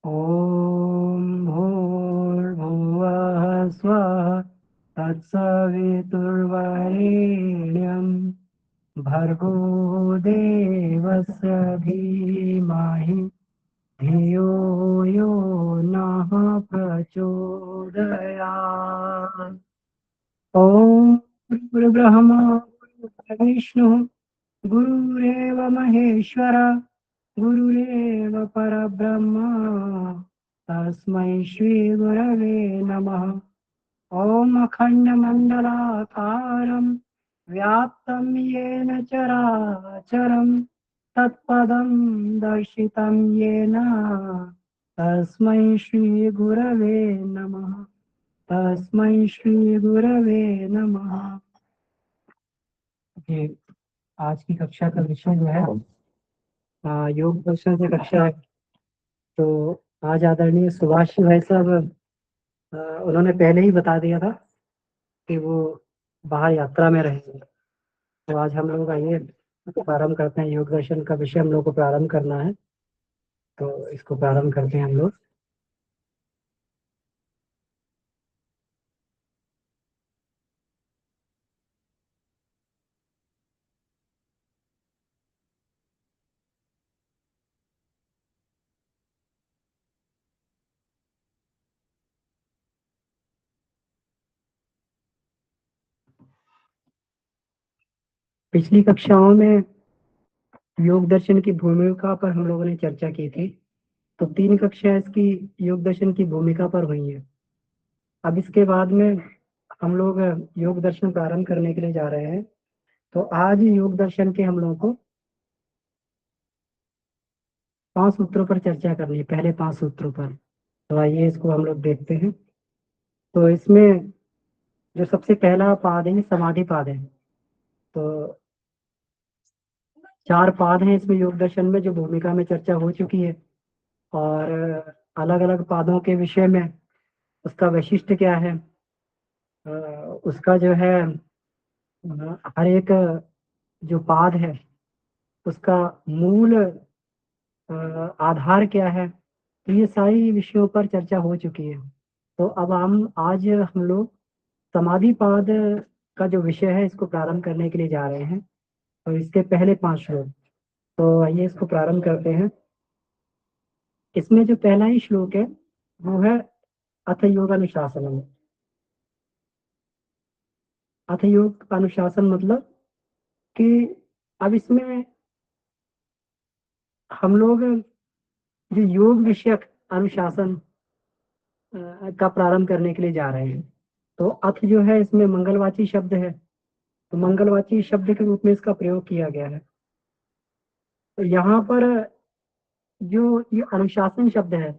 ॐ भूर्भुवः स्वः तत्सवितुर्वरेण्यं भर्गो देवस्य धीमहि धियो यो नः प्रचोदयात्। ॐ गुरुब्रह्मा गुरुर्विष्णुः गुरुरेव महेश्वर गुरुरेव परब्रह्म तस्मै श्रीगुरवे नमः। ॐ अखण्डमण्डलाकारं व्याप्तं येन चराचरं तत्पदं दर्शितं येन तस्मै श्रीगुरवे नमः। तस्मै श्रीगुरवे नमः। ये आज की कक्षा का विषय जो है योग दर्शन से कक्षा है। तो आज आदरणीय सुभाष भाई साहब उन्होंने पहले ही बता दिया था कि वो बाहर यात्रा में रहेंगे। तो आज हम लोग आइए प्रारंभ करते हैं। योग दर्शन का विषय हम लोग को प्रारंभ करना है, तो इसको प्रारंभ करते हैं हम लोग। पिछली कक्षाओं में योग दर्शन की भूमिका पर हम लोगों ने चर्चा की थी। तो 3 कक्षाएं इसकी योग दर्शन की भूमिका पर हुई हैं। अब इसके बाद में हम लोग योग दर्शन प्रारंभ करने के लिए जा रहे हैं। तो आज योग दर्शन के हम लोगों को 5 सूत्रों पर चर्चा करनी है, पहले 5 सूत्रों पर। तो आइए इसको हम लोग देखते हैं। तो इसमें जो सबसे पहला पाद है समाधि पाद है। तो 4 पाद हैं इसमें योग दर्शन में, जो भूमिका में चर्चा हो चुकी है। और अलग अलग पादों के विषय में उसका वैशिष्ट्य क्या है, उसका जो है हर एक जो पाद है उसका मूल आधार क्या है। तो ये सारी विषयों पर चर्चा हो चुकी है। तो अब आज हम लोग समाधि पाद का जो विषय है इसको प्रारंभ करने के लिए जा रहे हैं। और इसके पहले 5 श्लोक, तो आइए इसको प्रारंभ करते हैं। इसमें जो पहला ही श्लोक है वो है अथ योग अनुशासन। अथ योग अनुशासन मतलब कि अब इसमें हम लोग जो योग विषयक अनुशासन का प्रारंभ करने के लिए जा रहे हैं। तो अथ जो है इसमें मंगलवाची शब्द है, तो मंगलवाची शब्द के रूप में इसका प्रयोग किया गया है। तो यहाँ पर जो ये अनुशासन शब्द है,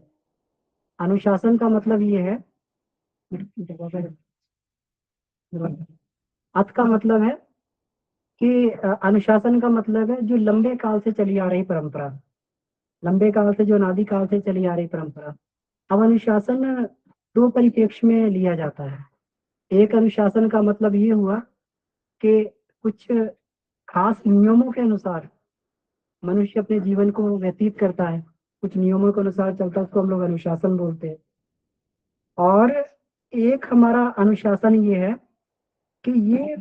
अनुशासन का मतलब ये है, अर्थ का मतलब है कि अनुशासन का मतलब है जो लंबे काल से चली आ रही परंपरा, लंबे काल से जो अनादि काल से चली आ रही परंपरा। अब अनुशासन 2 परिप्रेक्ष्य में लिया जाता है। एक अनुशासन का मतलब ये हुआ कि कुछ खास नियमों के अनुसार मनुष्य अपने जीवन को व्यतीत करता है, कुछ नियमों के अनुसार चलता है, उसको हम लोग अनुशासन बोलते हैं। और एक हमारा अनुशासन ये है कि ये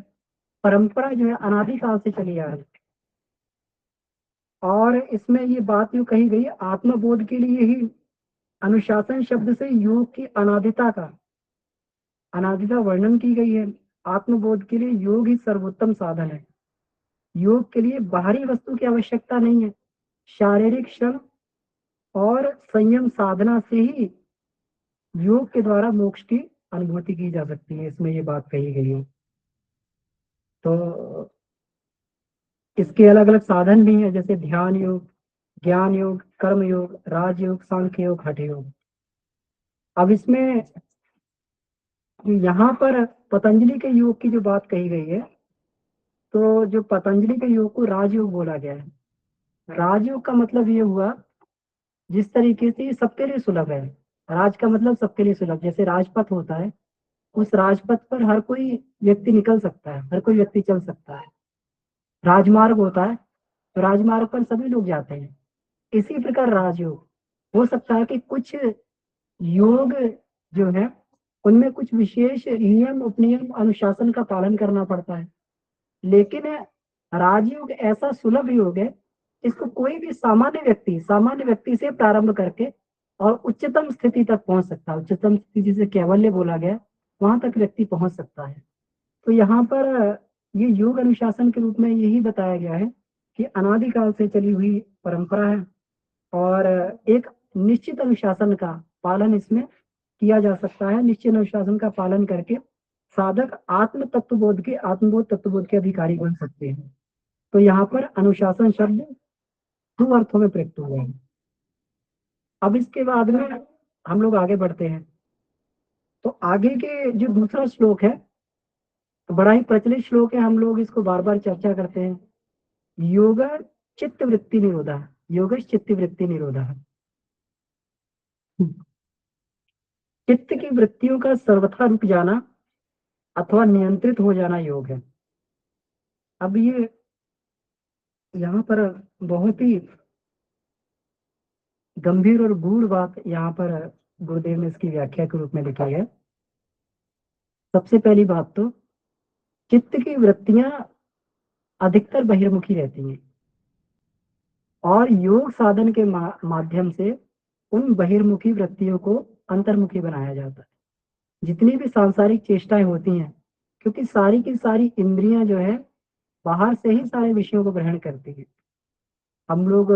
परंपरा जो है अनादि काल से चली आ रही है। और इसमें ये बात यूं कही गई, आत्मबोध के लिए ही अनुशासन शब्द से योग की अनादिता वर्णन की गई है। आत्मबोध के लिए योग ही सर्वोत्तम साधन है। योग के लिए बाहरी वस्तु की आवश्यकता नहीं है। शारीरिक श्रम और संयम साधना से ही योग के द्वारा मोक्ष की अनुभूति की जा सकती है, इसमें ये बात कही गई है। तो इसके अलग अलग साधन भी हैं, जैसे ध्यान योग, ज्ञान योग, कर्म योग, राजयोग, सांख्य योग, हठ योग। अब इसमें यहाँ पर पतंजलि के योग की जो बात कही गई है, तो जो पतंजलि के योग को राजयोग बोला गया है। राजयोग का मतलब ये हुआ जिस तरीके से ये सबके लिए सुलभ है। राज का मतलब सबके लिए सुलभ, जैसे राजपथ होता है, उस राजपथ पर हर कोई व्यक्ति निकल सकता है, हर कोई व्यक्ति चल सकता है। राजमार्ग होता है, तो राजमार्ग पर सभी लोग जाते हैं। इसी प्रकार राजयोग, हो सकता है कि कुछ योग जो है उनमें कुछ विशेष नियम उपनियम अनुशासन का पालन करना पड़ता है, लेकिन राजयोग ऐसा सुलभ योग है, इसको कोई भी सामान्य व्यक्ति से प्रारंभ करके और उच्चतम स्थिति तक पहुंच सकता है। उच्चतम स्थिति जिसे कैवल्य बोला गया, वहां तक व्यक्ति पहुंच सकता है। तो यहाँ पर ये योग अनुशासन के रूप में यही बताया गया है कि अनादिकाल से चली हुई परंपरा है और एक निश्चित अनुशासन का पालन इसमें किया जा सकता है। निश्चित अनुशासन का पालन करके साधक आत्मबोध तत्वबोध के अधिकारी बन सकते हैं। तो यहाँ पर अनुशासन शब्द दो अर्थों में प्रयुक्त हुआ है। अब इसके बाद में हम लोग आगे बढ़ते हैं। तो आगे के जो दूसरा श्लोक है, तो बड़ा ही प्रचलित श्लोक है, हम लोग इसको बार बार चर्चा करते हैं। योग चित्त वृत्ति निरोधा, योग चित्त वृत्ति निरोधा, चित्त की वृत्तियों का सर्वथा रुक जाना अथवा नियंत्रित हो जाना योग है। अब ये यहाँ पर बहुत ही गंभीर और गूढ़ बात यहाँ पर गुरुदेव ने इसकी व्याख्या के रूप में लिखी है। सबसे पहली बात तो चित्त की वृत्तियां अधिकतर बहिर्मुखी रहती हैं और योग साधन के माध्यम से उन बहिर्मुखी वृत्तियों को अंतर्मुखी बनाया जाता है। जितनी भी सांसारिक चेष्टाएं होती हैं, क्योंकि सारी की सारी इंद्रियां जो है बाहर से ही सारे विषयों को ग्रहण करती है। हम लोग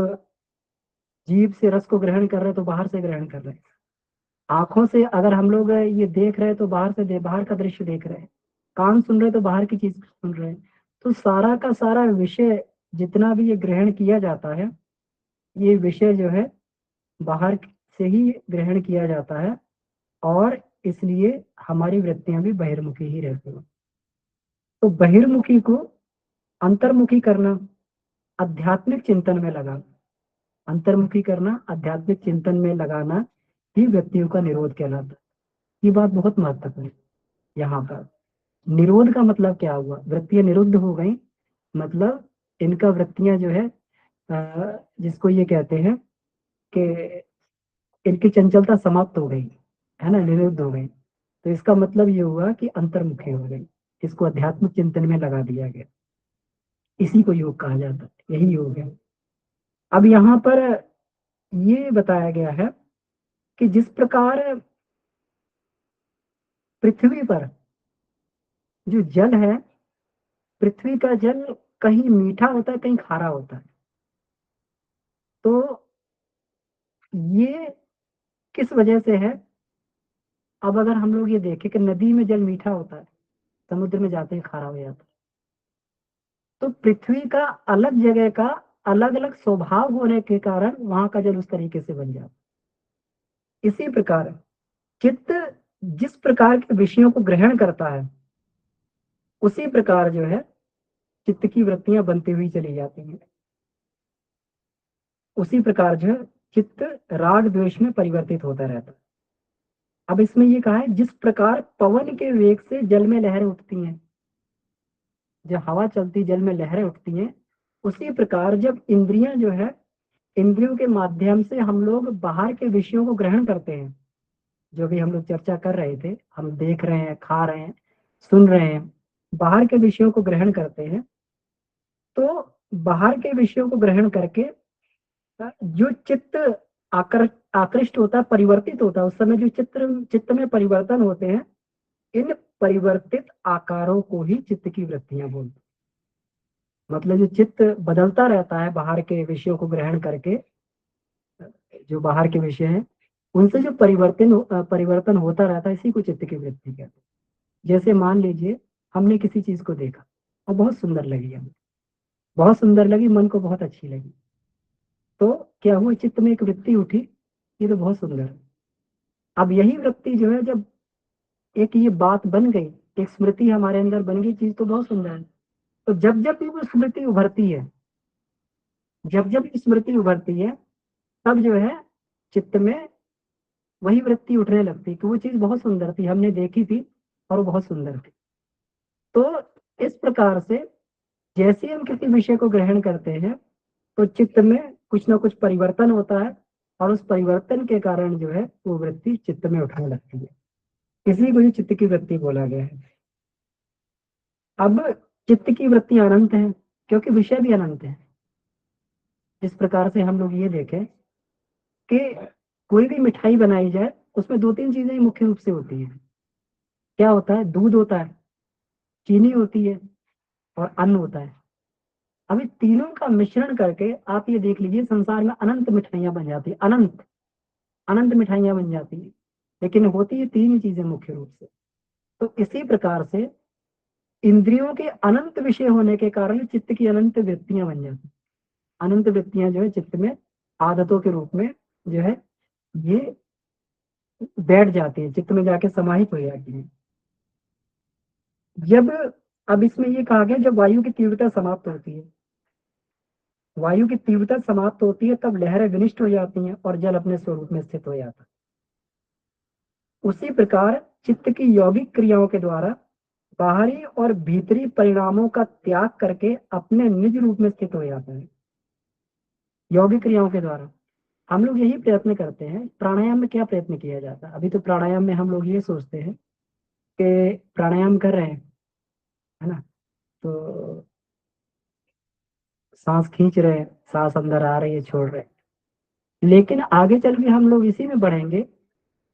जीभ से रस को ग्रहण कर रहे हैं तो बाहर से ग्रहण कर रहे हैं, आंखों से अगर हम लोग ये देख रहे हैं तो बाहर का दृश्य देख रहे हैं, कान सुन रहे हैं तो बाहर की चीज सुन रहे हैं। तो सारा का सारा विषय जितना भी ये ग्रहण किया जाता है, ये विषय जो है बाहर से ही ग्रहण किया जाता है और इसलिए हमारी वृत्तियां भी बहिर्मुखी ही रहती हैं। तो बहिर्मुखी को अंतर्मुखी करना आध्यात्मिक चिंतन में लगाना, अंतर्मुखी करना आध्यात्मिक चिंतन में लगाना ही वृत्तियों का निरोध कहलाता है। ये बात बहुत महत्वपूर्ण है। यहाँ पर निरोध का मतलब क्या हुआ? वृत्तियां निरुद्ध हो गई, मतलब इनका वृत्तियां जो है जिसको ये कहते हैं कि इनकी चंचलता समाप्त हो गई है ना, निरुद्ध हो गई। तो इसका मतलब ये हुआ कि अंतर्मुखी हो गई, इसको आध्यात्मिक चिंतन में लगा दिया गया। इसी को योग कहा जाता है, यही योग है। अब यहाँ पर ये बताया गया है कि जिस प्रकार पृथ्वी पर जो जल है, पृथ्वी का जल कहीं मीठा होता है, कहीं खारा होता है। तो ये किस वजह से है? अब अगर हम लोग ये देखें कि नदी में जल मीठा होता है, समुद्र में जाते ही खारा हो जाता है, तो पृथ्वी का अलग जगह का अलग अलग स्वभाव होने के कारण वहां का जल उस तरीके से बन जाता है। इसी प्रकार चित्त जिस प्रकार के विषयों को ग्रहण करता है, उसी प्रकार जो है चित्त की वृत्तियां बनती हुई चली जाती हैं। उसी प्रकार जो है चित्त राग द्वेष में परिवर्तित होता रहता है। अब इसमें ये कहा है जिस प्रकार पवन के वेग से जल में लहरें उठती हैं, जब हवा चलती जल में लहरें उठती हैं, उसी प्रकार जब इंद्रियां जो है, इंद्रियों के माध्यम से हम लोग बाहर के विषयों को ग्रहण करते हैं, जो भी हम लोग चर्चा कर रहे थे, हम देख रहे हैं, खा रहे हैं, सुन रहे हैं, बाहर के विषयों को ग्रहण करते हैं। तो बाहर के विषयों को ग्रहण करके जो चित्त आकृष्ट होता है, परिवर्तित होता है, उस समय जो चित्त में परिवर्तन होते हैं, इन परिवर्तित आकारों को ही चित्त की वृत्तियां बोलते हैं। मतलब जो चित्त बदलता रहता है बाहर के विषयों को ग्रहण करके, जो बाहर के विषय हैं उनसे जो परिवर्तन होता रहता है, इसी को चित्त की वृत्ति कहते हैं। जैसे मान लीजिए हमने किसी चीज को देखा और बहुत सुंदर लगी, हमें बहुत सुंदर लगी, मन को बहुत अच्छी लगी, तो क्या हुआ, चित्त में एक वृत्ति उठी, ये तो बहुत सुंदर है। अब यही वृत्ति जो है, जब एक ये बात बन गई, एक स्मृति हमारे अंदर बन गई, चीज तो बहुत सुंदर है, तो जब जब भी वो स्मृति उभरती है, जब जब स्मृति उभरती है, तब जो है चित्त में वही वृत्ति उठने लगती कि वो चीज बहुत सुंदर थी, हमने देखी थी और वो बहुत सुंदर थी। तो इस प्रकार से जैसे हम किसी विषय को ग्रहण करते हैं, तो चित्त में कुछ ना कुछ परिवर्तन होता है और उस परिवर्तन के कारण जो है वो वृत्ति चित्त में उठने लगती है। इसी को ही चित्त की वृत्ति बोला गया है। अब चित्त की वृत्ति अनंत है क्योंकि विषय भी अनंत है। इस प्रकार से हम लोग ये देखें कि कोई भी मिठाई बनाई जाए उसमें दो तीन चीजें मुख्य रूप से होती है। क्या होता है? दूध होता है, चीनी होती है और अन्न होता है। अभी तीनों का मिश्रण करके आप ये देख लीजिए संसार में अनंत मिठाइयां बन जाती है, अनंत अनंत मिठाइयां बन जाती है, लेकिन होती है तीन ही चीजें मुख्य रूप से। तो इसी प्रकार से इंद्रियों के अनंत विषय होने के कारण चित्त की अनंत वृत्तियां बन जाती हैं। अनंत वृत्तियां जो है चित्त में आदतों के रूप में जो है ये बैठ जाती है, चित्त में जाके समाहित हो जाती है। जब अब इसमें ये कहा गया जब वायु की तीव्रता समाप्त होती है, वायु की तीव्रता समाप्त होती है तब लहरें विनिष्ट हो जाती हैं और जल अपने स्वरूप में स्थित हो जाता है। उसी प्रकार चित्त की यौगिक क्रियाओं के द्वारा बाहरी और भीतरी परिणामों का त्याग करके अपने निज रूप में स्थित हो जाता है। यौगिक क्रियाओं के द्वारा हम लोग यही प्रयत्न करते हैं। प्राणायाम में क्या प्रयत्न किया जाता है? अभी तो प्राणायाम में हम लोग ये सोचते हैं कि प्राणायाम कर रहे हैं, है ना, तो सांस खींच रहे हैं, सांस अंदर आ रही है, छोड़ रहे हैं। लेकिन आगे चल के हम लोग इसी में बढ़ेंगे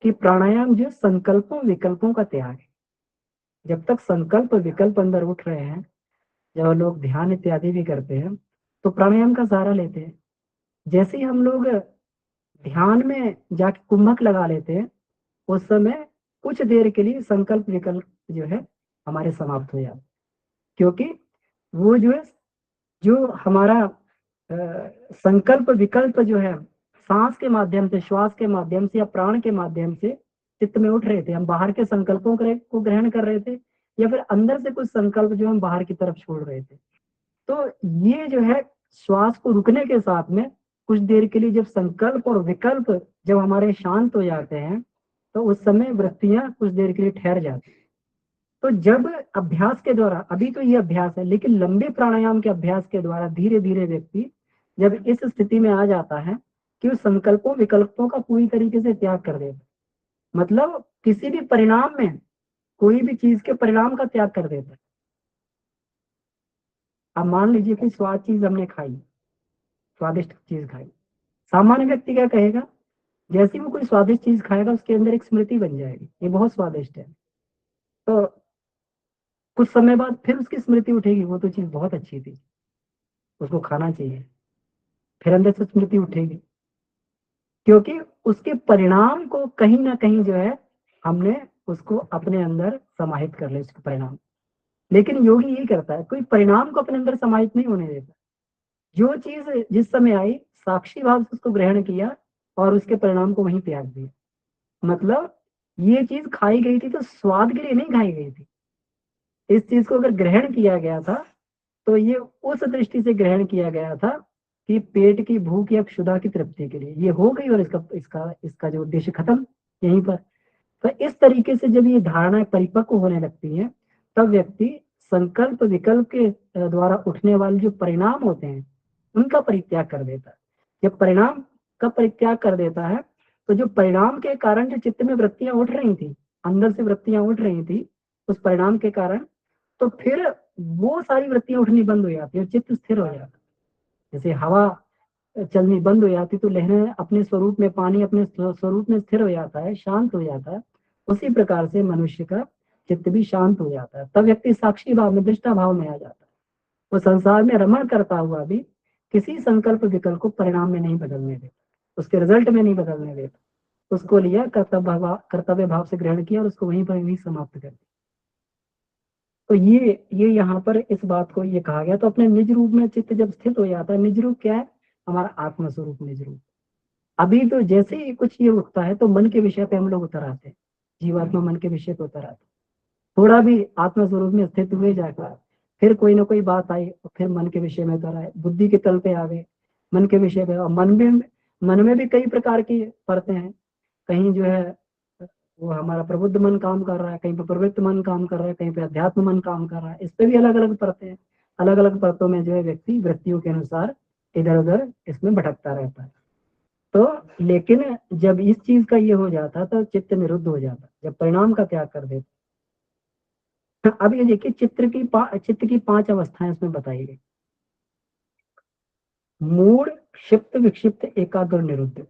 कि प्राणायाम जो संकल्पों विकल्पों का त्याग है। जब तक संकल्प विकल्प अंदर उठ रहे हैं, जब लोग ध्यान इत्यादि भी करते हैं तो प्राणायाम का सहारा लेते हैं। जैसे ही हम लोग ध्यान में जाके कुंभक लगा लेते हैं उस समय कुछ देर के लिए संकल्प विकल्प जो है हमारे समाप्त हो जाते, क्योंकि वो जो है जो हमारा संकल्प विकल्प जो है सांस के माध्यम से, श्वास के माध्यम से या प्राण के माध्यम से चित्त में उठ रहे थे। हम बाहर के संकल्पों को ग्रहण कर रहे थे या फिर अंदर से कुछ संकल्प जो हम बाहर की तरफ छोड़ रहे थे। तो ये जो है श्वास को रुकने के साथ में कुछ देर के लिए जब संकल्प और विकल्प जब हमारे शांत हो जाते हैं तो उस समय वृत्तियां कुछ देर के लिए ठहर जाती हैं। तो जब अभ्यास के द्वारा, अभी तो ये अभ्यास है, लेकिन लंबे प्राणायाम के अभ्यास के द्वारा धीरे धीरे व्यक्ति जब इस स्थिति में आ जाता है कि उस संकल्पों विकल्पों का पूरी तरीके से त्याग कर देता, मतलब किसी भी परिणाम में, कोई भी चीज के परिणाम का त्याग कर देता है। अब मान लीजिए कोई स्वाद चीज हमने खाई, स्वादिष्ट चीज खाई, सामान्य व्यक्ति क्या कहेगा? जैसे ही वो कोई स्वादिष्ट चीज खाएगा उसके अंदर एक स्मृति बन जाएगी, ये बहुत स्वादिष्ट है। तो कुछ समय बाद फिर उसकी स्मृति उठेगी, वो तो चीज बहुत अच्छी थी, उसको खाना चाहिए। फिर अंदर से स्मृति उठेगी, क्योंकि उसके परिणाम को कहीं ना कहीं जो है हमने उसको अपने अंदर समाहित कर लिया, उसके परिणाम। लेकिन योगी यही करता है, कोई परिणाम को अपने अंदर समाहित नहीं होने देता। जो चीज जिस समय आई साक्षी भाव से उसको ग्रहण किया और उसके परिणाम को वहीं त्याग दिया। मतलब ये चीज खाई गई थी तो स्वाद के लिए नहीं खाई गई थी। इस चीज को अगर ग्रहण किया गया था तो ये उस दृष्टि से ग्रहण किया गया था कि पेट की भूख या क्षुधा की तृप्ति के लिए ये हो गई और इसका इसका इसका जो उद्देश्य खत्म यहीं पर। तो इस तरीके से जब ये धारणाएं परिपक्व होने लगती है तब व्यक्ति संकल्प विकल्प के द्वारा उठने वाले जो परिणाम होते हैं उनका परित्याग कर देता है। जब परिणाम का परित्याग कर देता है तो जो परिणाम के कारण जो चित्त में वृत्तियां उठ रही थी, अंदर से वृत्तियां उठ रही थी उस परिणाम के कारण, तो फिर वो सारी वृत्तियां उठनी बंद हो जाती है, चित्त स्थिर हो जाता है। जैसे हवा चलनी बंद हो जाती तो लहरें अपने स्वरूप में, पानी अपने स्वरूप में स्थिर हो जाता है, शांत हो जाता है। उसी प्रकार से मनुष्य का चित्त भी शांत हो जाता है, तब व्यक्ति साक्षी भाव में, दृष्टा भाव में आ जाता है। वो संसार में रमण करता हुआ भी किसी संकल्प विकल्प को परिणाम में नहीं बदलने देता, उसके रिजल्ट में नहीं बदलने देता। उसको लिया कर्तव्य भाव से ग्रहण किया और उसको वहीं पर वहीं समाप्त कर दिया। तो ये यहाँ पर इस बात को ये कहा गया। तो अपने निज रूप में चित्त जब स्थित हो जाता है, निज रूप क्या है? हमारा आत्म स्वरूप निज रूप। अभी तो जैसे ही कुछ ये उठता है तो मन के विषय पे हम लोग उतर आते हैं, जीवात्मा मन के विषय पे उतर आते, थोड़ा भी आत्म स्वरूप में स्थित हुए जाकर फिर कोई ना कोई बात आई और फिर मन के विषय में उतर आए, बुद्धि के तल पे आ गए, मन के विषय पे। और मन में भी कई प्रकार की परतें हैं। कहीं जो है वो हमारा प्रबुद्ध मन काम कर रहा है, कहीं पे प्रवृत्त मन काम कर रहा है, कहीं पे अध्यात्म मन काम कर रहा है। इस पे भी अलग अलग परतें हैं। अलग अलग परतों में जो है व्यक्ति वृत्तियों के अनुसार इधर उधर इसमें भटकता रहता है। तो लेकिन जब इस चीज का ये हो जाता तो चित्त निरुद्ध हो जाता, जब परिणाम का त्याग कर देता। अब ये देखिए चित्त की 5 अवस्थाएं इसमें बताई गई। मूढ़, क्षिप्त, विक्षिप्त, एकाग्र, निरुद्ध।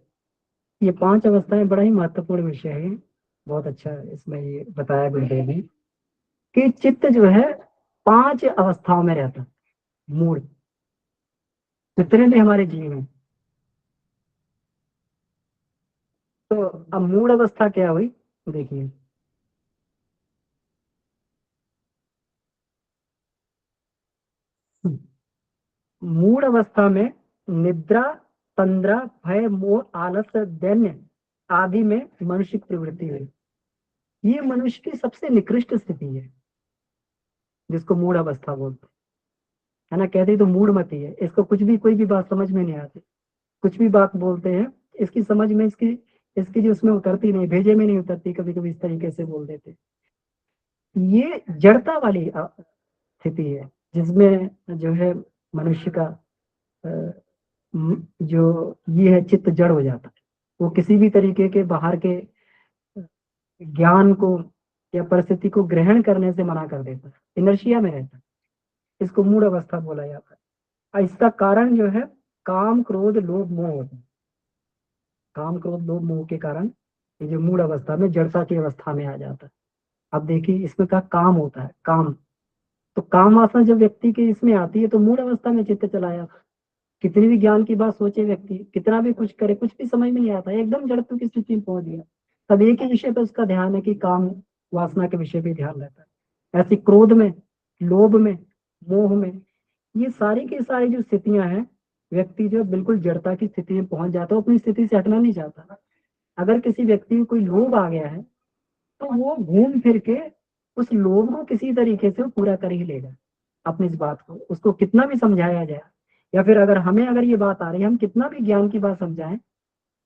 ये 5 अवस्थाएं बड़ा ही महत्वपूर्ण विषय है। बहुत अच्छा इसमें ये बताया गुरुदेव ने कि चित्त जो है 5 अवस्थाओं में रहता है। मूढ़, जितने भी हमारे जीव हैं। तो अब मूढ़ अवस्था क्या हुई, देखिए। मूढ़ अवस्था में निद्रा, तंद्रा, भय, मोह, आलस्य, दैन्य आदि में मनुष्य की प्रवृत्ति हुई। ये मनुष्य की सबसे निकृष्ट स्थिति है, जिसको मूढ़ अवस्था बोलते हैं, है ना। कहते ही तो मूढ़ मती है, इसको कुछ भी कोई भी बात समझ में नहीं आती, कुछ भी बात बोलते हैं इसकी समझ में, इसकी इसकी जो उसमें उतरती नहीं, भेजे में नहीं उतरती, कभी कभी इस तरीके से बोल देते। ये जड़ता वाली स्थिति है, जिसमें जो है मनुष्य का जो ये है चित्त जड़ हो जाता है। वो किसी भी तरीके के बाहर के ज्ञान को या परिस्थिति को ग्रहण करने से मना कर देता है, इनर्शिया में रहता है। इसको मूढ़ अवस्था बोला जाता है। और इसका कारण जो है काम, क्रोध, लोभ, मोह होता है। काम, क्रोध, लोभ, मोह के कारण ये जो मूढ़ अवस्था में जड़ता की अवस्था में आ जाता है। अब देखिए इसमें का काम होता है, काम। तो काम वासना जब व्यक्ति के इसमें आती है तो मूढ़ अवस्था में चित्त चला जाता है। कितनी भी ज्ञान की बात सोचे व्यक्ति, कितना भी कुछ करे, कुछ भी समझ में नहीं आता, एकदम जड़त्व की स्थिति में पहुंच गया। तब एक ही विषय पर उसका ध्यान है कि काम वासना के विषय पे ध्यान रहता है। ऐसे क्रोध में, लोभ में, मोह में, ये सारी की सारी जो स्थितियां हैं, व्यक्ति जो बिल्कुल जड़ता की स्थिति में पहुंच जाता है, अपनी स्थिति से हटना नहीं चाहता। अगर किसी व्यक्ति को कोई लोभ आ गया है तो वो घूम फिर के उस लोभ को किसी तरीके से वो पूरा कर ही लेगा। अपनी इस बात को उसको कितना भी समझाया जाए, या फिर अगर हमें अगर ये बात आ रही है, हम कितना भी ज्ञान की बात समझाएं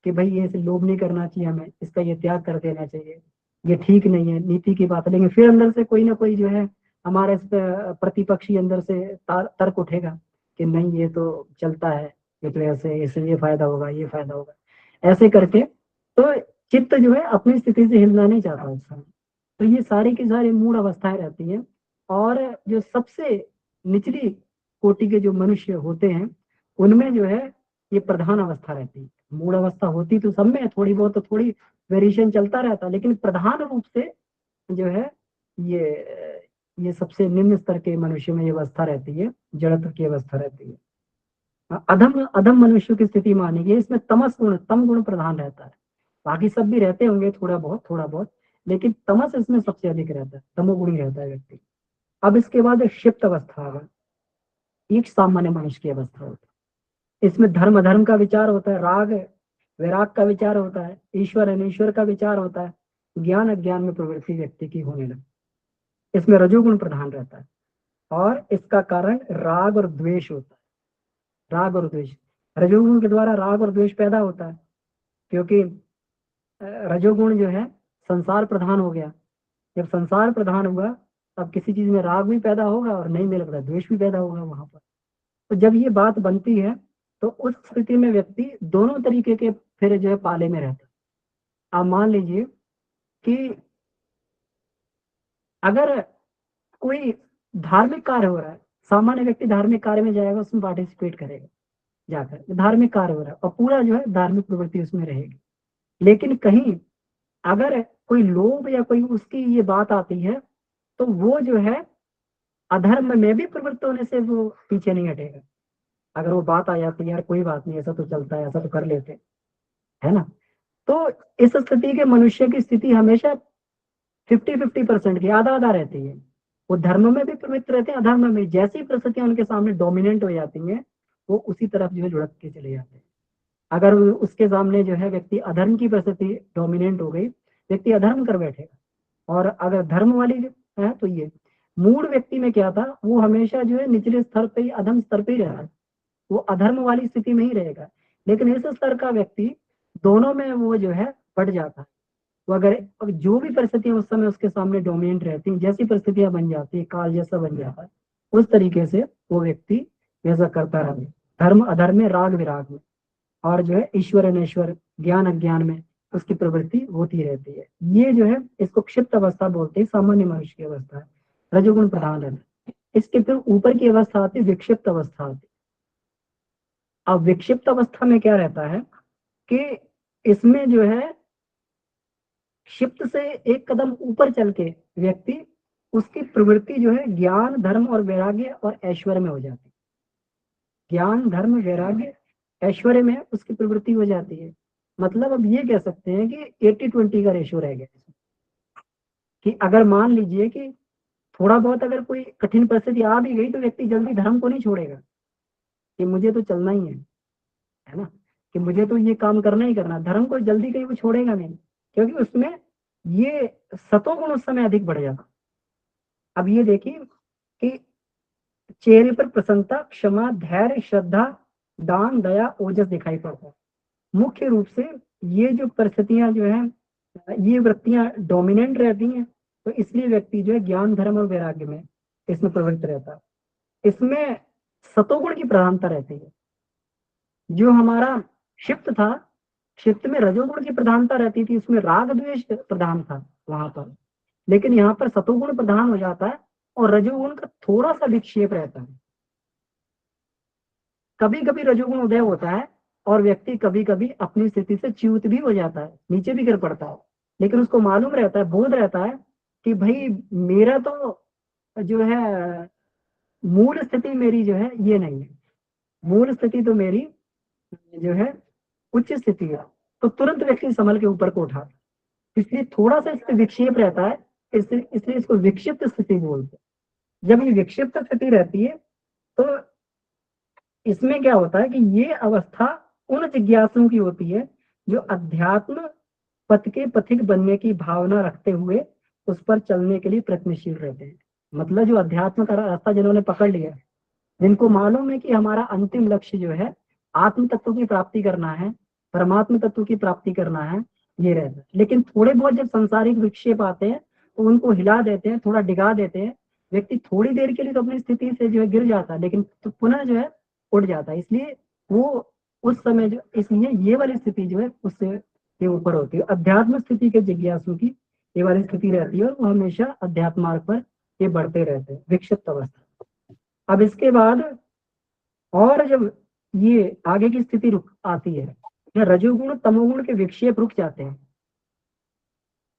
कि भाई ये ऐसे लोभ नहीं करना चाहिए, हमें इसका ये त्याग कर देना चाहिए, ये ठीक नहीं है, नीति की बात है, लेकिन फिर अंदर से कोई ना कोई जो है हमारे इस प्रतिपक्षी अंदर से तर्क उठेगा कि नहीं ये तो चलता है, ये तो ऐसे, इससे ये फायदा होगा, ये फायदा होगा, ऐसे करके। तो चित्त जो है अपनी स्थिति से हिलना नहीं चाहता उस समय। तो ये सारी की सारी मूढ़ अवस्थाएं रहती हैं। और जो सबसे निचली कोटि के जो मनुष्य होते हैं उनमें जो है ये प्रधान अवस्था रहती है। मूढ़ अवस्था होती तो सब में है, थोड़ी बहुत तो थोड़ी वेरिएशन चलता रहता है, लेकिन प्रधान रूप से जो है ये सबसे निम्न स्तर के मनुष्य में ये अवस्था रहती है, जड़त्व की अवस्था रहती है। अधम अधम मनुष्य की स्थिति मानेगी, इसमें तमस गुण, तम गुण प्रधान रहता है। बाकी सब भी रहते होंगे थोड़ा बहुत, लेकिन तमस इसमें सबसे अधिक रहता है, तमोगुणी रहता है व्यक्ति। अब इसके बाद एक क्षिप्त अवस्था होगा, एक सामान्य मनुष्य की अवस्था होती है। इसमें धर्म अधर्म का विचार होता है, राग वैराग का विचार होता है, ईश्वर अनिश्वर का विचार होता है, ज्ञान अज्ञान में प्रवृत्ति व्यक्ति की होने लगती है। इसमें रजोगुण प्रधान रहता है और इसका कारण राग और द्वेष होता है। राग और द्वेष, रजोगुण के द्वारा राग और द्वेष पैदा होता है, क्योंकि रजोगुण जो है संसार प्रधान हो गया। जब संसार प्रधान हुआ तब किसी चीज में राग भी पैदा होगा और नहीं मिल रहा द्वेष भी पैदा होगा वहां पर। तो जब ये बात बनती है तो उस स्थिति में व्यक्ति दोनों तरीके के फिर जो है पाले में रहता है। आप मान लीजिए कि अगर कोई धार्मिक कार्य हो रहा है, सामान्य व्यक्ति धार्मिक कार्य में जाएगा, उसमें पार्टिसिपेट करेगा, जाकर धार्मिक कार्य हो रहा है और पूरा जो है धार्मिक प्रवृत्ति उसमें रहेगी। लेकिन कहीं अगर कोई लोभ या कोई उसकी ये बात आती है तो वो जो है अधर्म में भी प्रवृत्त होने से वो पीछे नहीं हटेगा। अगर वो बात आ जाती है यार कोई बात नहीं, ऐसा तो चलता है, ऐसा तो कर लेते हैं, है ना। तो इस स्थिति के मनुष्य की स्थिति हमेशा 50-50% की, आधा आधा रहती है। वो धर्म में भी प्रवृत्त रहते हैं, अधर्म में। जैसी परिस्थितियां उनके सामने डोमिनेंट हो जाती हैं वो उसी तरफ जो है लुढ़क के चले जाते हैं। अगर उसके सामने जो है व्यक्ति अधर्म की परिस्थिति डोमिनेंट हो गई, व्यक्ति अधर्म कर बैठेगा। और अगर धर्म वाली है तो ये मूड व्यक्ति में क्या था, वो हमेशा जो है निचले स्तर पे ही, अधम स्तर पे ही रहा है, वो अधर्म वाली स्थिति में ही रहेगा। लेकिन इस स्तर का व्यक्ति दोनों में वो जो है बढ़ जाता है। वो अगर अब जो भी परिस्थितियां उस समय उसके सामने डोमिनेंट रहती हैं, जैसी परिस्थितियां बन जाती है, काल जैसा बन जाता है, उस तरीके से वो व्यक्ति वैसा करता रहे, धर्म अधर्म में, राग विराग में। और जो है ईश्वर अनेश्वर, ज्ञान अज्ञान में उसकी प्रवृत्ति होती रहती है। ये जो है इसको क्षिप्त अवस्था बोलते हैं, सामान्य मनुष्य की अवस्था है, रजोगुण प्रधान है। इसके फिर ऊपर की अवस्था आती है विक्षिप्त अवस्था आती है। अब विक्षिप्त अवस्था में क्या रहता है कि इसमें जो है क्षिप्त से एक कदम ऊपर चल के व्यक्ति, उसकी प्रवृत्ति जो है ज्ञान धर्म और वैराग्य और ऐश्वर्य में हो जाती है। ज्ञान धर्म वैराग्य ऐश्वर्य में उसकी प्रवृत्ति हो जाती है। मतलब अब ये कह सकते हैं कि 80-20 का रेशियो रह गया कि अगर मान लीजिए कि थोड़ा बहुत अगर कोई कठिन परिस्थिति आ भी गई तो व्यक्ति जल्दी धर्म को नहीं छोड़ेगा कि मुझे तो चलना ही है ना, कि मुझे तो ये काम करना ही करना, धर्म को जल्दी कहीं वो छोड़ेगा नहीं, क्योंकि उसमें ये सतोगुण उस समय अधिक बढ़ जाता। अब ये देखिए कि चेहरे पर प्रसन्नता, क्षमा, धैर्य, श्रद्धा, दान, दया, ओजस दिखाई पड़ता है। मुख्य रूप से ये जो परिस्थितियां जो है, ये वृत्तियां डोमिनेंट रहती हैं, तो इसलिए व्यक्ति जो है ज्ञान धर्म और वैराग्य में इसमें प्रवृत्त रहता है। इसमें सतोगुण की प्रधानता रहती है। जो हमारा क्षिप्त था, क्षिप्त में रजोगुण की प्रधानता रहती थी, उसमें राग द्वेष प्रधान था वहां पर, लेकिन यहाँ पर सतोगुण प्रधान हो जाता है और रजोगुण का थोड़ा सा विक्षेप रहता है। कभी कभी रजोगुण उदय होता है और व्यक्ति कभी कभी अपनी स्थिति से च्युत भी हो जाता है, नीचे भी गिर पड़ता है, लेकिन उसको मालूम रहता है, बोध रहता है कि भाई मेरा तो जो है मूल स्थिति मेरी जो है ये नहीं है, मूल स्थिति तो मेरी जो है उच्च स्थिति है। तो तुरंत व्यक्ति संभल के ऊपर को उठा, इसलिए थोड़ा सा इसमें विक्षेप रहता है, इसलिए इसको विक्षिप्त स्थिति बोलते हैं। जब ये विक्षिप्त स्थिति रहती है तो इसमें क्या होता है कि ये अवस्था उन जिज्ञासुओं की होती है जो अध्यात्म पथ के पथिक बनने की भावना रखते हुए उस पर चलने के लिए प्रयत्नशील रहते हैं। मतलब जो अध्यात्म का रास्ता जिन्होंने पकड़ लिया, जिनको मालूम है कि हमारा अंतिम लक्ष्य जो है आत्म तत्व की प्राप्ति करना है, परमात्म तत्व की प्राप्ति करना है, ये रहता है। लेकिन थोड़े बहुत जब सांसारिक विक्षेप आते हैं तो उनको हिला देते हैं, थोड़ा डिगा देते हैं, व्यक्ति थोड़ी देर के लिए तो अपनी स्थिति से जो है गिर जाता है, लेकिन तो पुनः जो है उठ जाता है। इसलिए वो उस समय जो, इसलिए ये वाली स्थिति जो है उससे ये ऊपर होती है। अध्यात्म स्थिति के जिज्ञासु की ये वाली स्थिति रहती है और वो हमेशा अध्यात्म मार्ग पर ये बढ़ते रहते हैं, विक्षिप्त अवस्था। अब इसके बाद और जब ये आगे की स्थिति रुक आती है, या रजोगुण तमोगुण के विक्षेप रुक जाते हैं,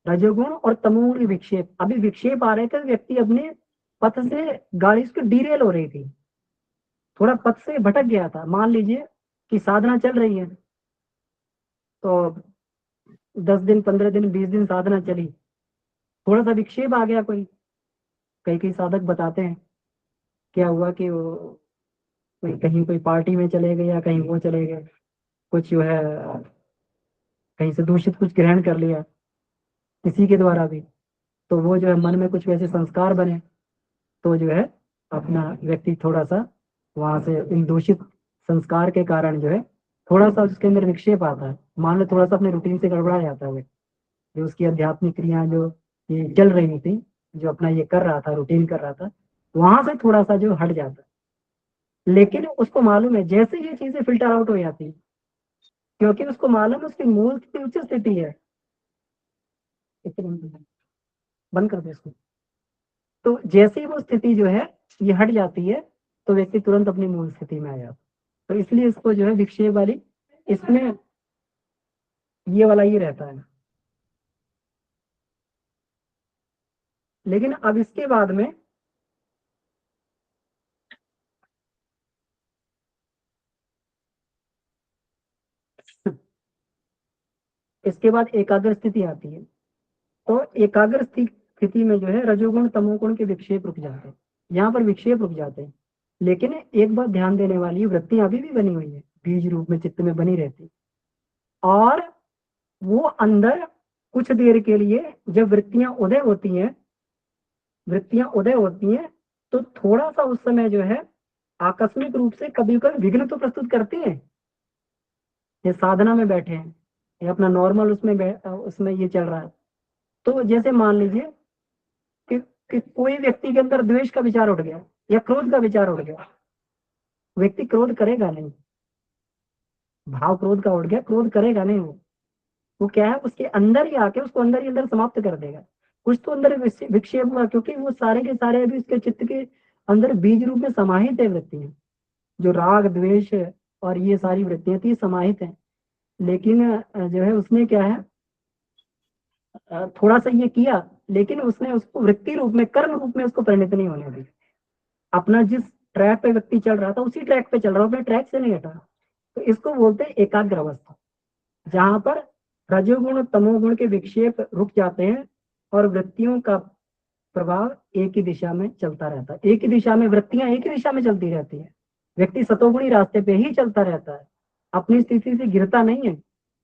रजोगुण और तमोगुण के विक्षेप, अभी विक्षेप आ रहे थे, व्यक्ति अपने पथ से, गाड़ी उसकी डीरेल हो रही थी, थोड़ा पथ से भटक गया था। मान लीजिए कि साधना चल रही है तो 10 दिन 15 दिन 20 दिन साधना चली, थोड़ा सा विक्षेप आ गया, कोई कई कई साधक बताते हैं क्या हुआ कि वो कोई कहीं कोई पार्टी में चले गए या कहीं वो चले गए, कुछ जो है कहीं से दूषित कुछ ग्रहण कर लिया किसी के द्वारा भी, तो वो जो है मन में कुछ वैसे संस्कार बने, तो जो है अपना व्यक्ति थोड़ा सा वहां से इन दूषित संस्कार के कारण जो है थोड़ा सा उसके अंदर विक्षेप आता है, मान लो थोड़ा सा अपने रूटीन से गड़बड़ा जाता है। जो उसकी आध्यात्मिक क्रिया जो ये चल रही थी, जो अपना ये कर रहा था, रूटीन कर रहा था, वहां से थोड़ा सा जो हट जाता है। लेकिन उसको मालूम है जैसे ये चीजें फिल्टर आउट हो जाती है, क्योंकि उसको मालूम है उसकी मूल स्थिति उच्च स्थिति है। बंद कर दे इसको। तो जैसे ही वो स्थिति जो है ये हट जाती है तो व्यक्ति तुरंत अपनी मूल स्थिति में आ जाता है। तो इसलिए इसको जो है विक्षेप वाली, इसमें ये वाला ये रहता है। लेकिन अब इसके बाद में इसके बाद एकाग्र स्थिति आती है। तो एकाग्र स्थिति में जो है रजोगुण तमोगुण के विक्षेप रुक जाते हैं, यहाँ पर विक्षेप रुक जाते हैं। लेकिन एक बात ध्यान देने वाली, वृत्तियां अभी भी बनी हुई है, बीज रूप में चित्त में बनी रहती, और वो अंदर कुछ देर के लिए जब वृत्तियां उदय होती हैं तो थोड़ा सा उस समय जो है आकस्मिक रूप से कभी कभी विघ्न तो प्रस्तुत करती है। ये साधना में बैठे हैं, ये अपना नॉर्मल उसमें ये चल रहा है, तो जैसे मान लीजिए कि, कि कोई व्यक्ति के अंदर द्वेष का विचार उठ गया या क्रोध का विचार उठ गया, व्यक्ति क्रोध करेगा नहीं, भाव क्रोध का उठ गया, क्रोध करेगा नहीं वो क्या है, उसके अंदर ही आके उसको अंदर ही अंदर समाप्त कर देगा। कुछ तो अंदर विक्षेप हुआ, क्योंकि वो सारे के सारे अभी उसके चित्त के अंदर बीज रूप में समाहित है वृत्तियां, जो राग द्वेष और ये सारी वृत्तियां थी समाहित है। लेकिन जो है उसने क्या है, थोड़ा सा ये किया, लेकिन उसने उसको वृत्ति रूप में, कर्म रूप में उसको परिणत नहीं होने दिया। अपना जिस ट्रैक पे व्यक्ति चल रहा था उसी ट्रैक पे चल रहा, अपने ट्रैक से नहीं हटा। तो इसको बोलते हैं एकाग्र अवस्था, जहां पर रजोगुण तमोगुण के विक्षेप रुक जाते हैं और वृत्तियों का प्रभाव एक ही दिशा में चलता रहता है, एक ही दिशा में वृत्तियां एक ही दिशा में चलती रहती है। व्यक्ति सतोगुणी रास्ते पे ही चलता रहता है, अपनी स्थिति से गिरता नहीं है।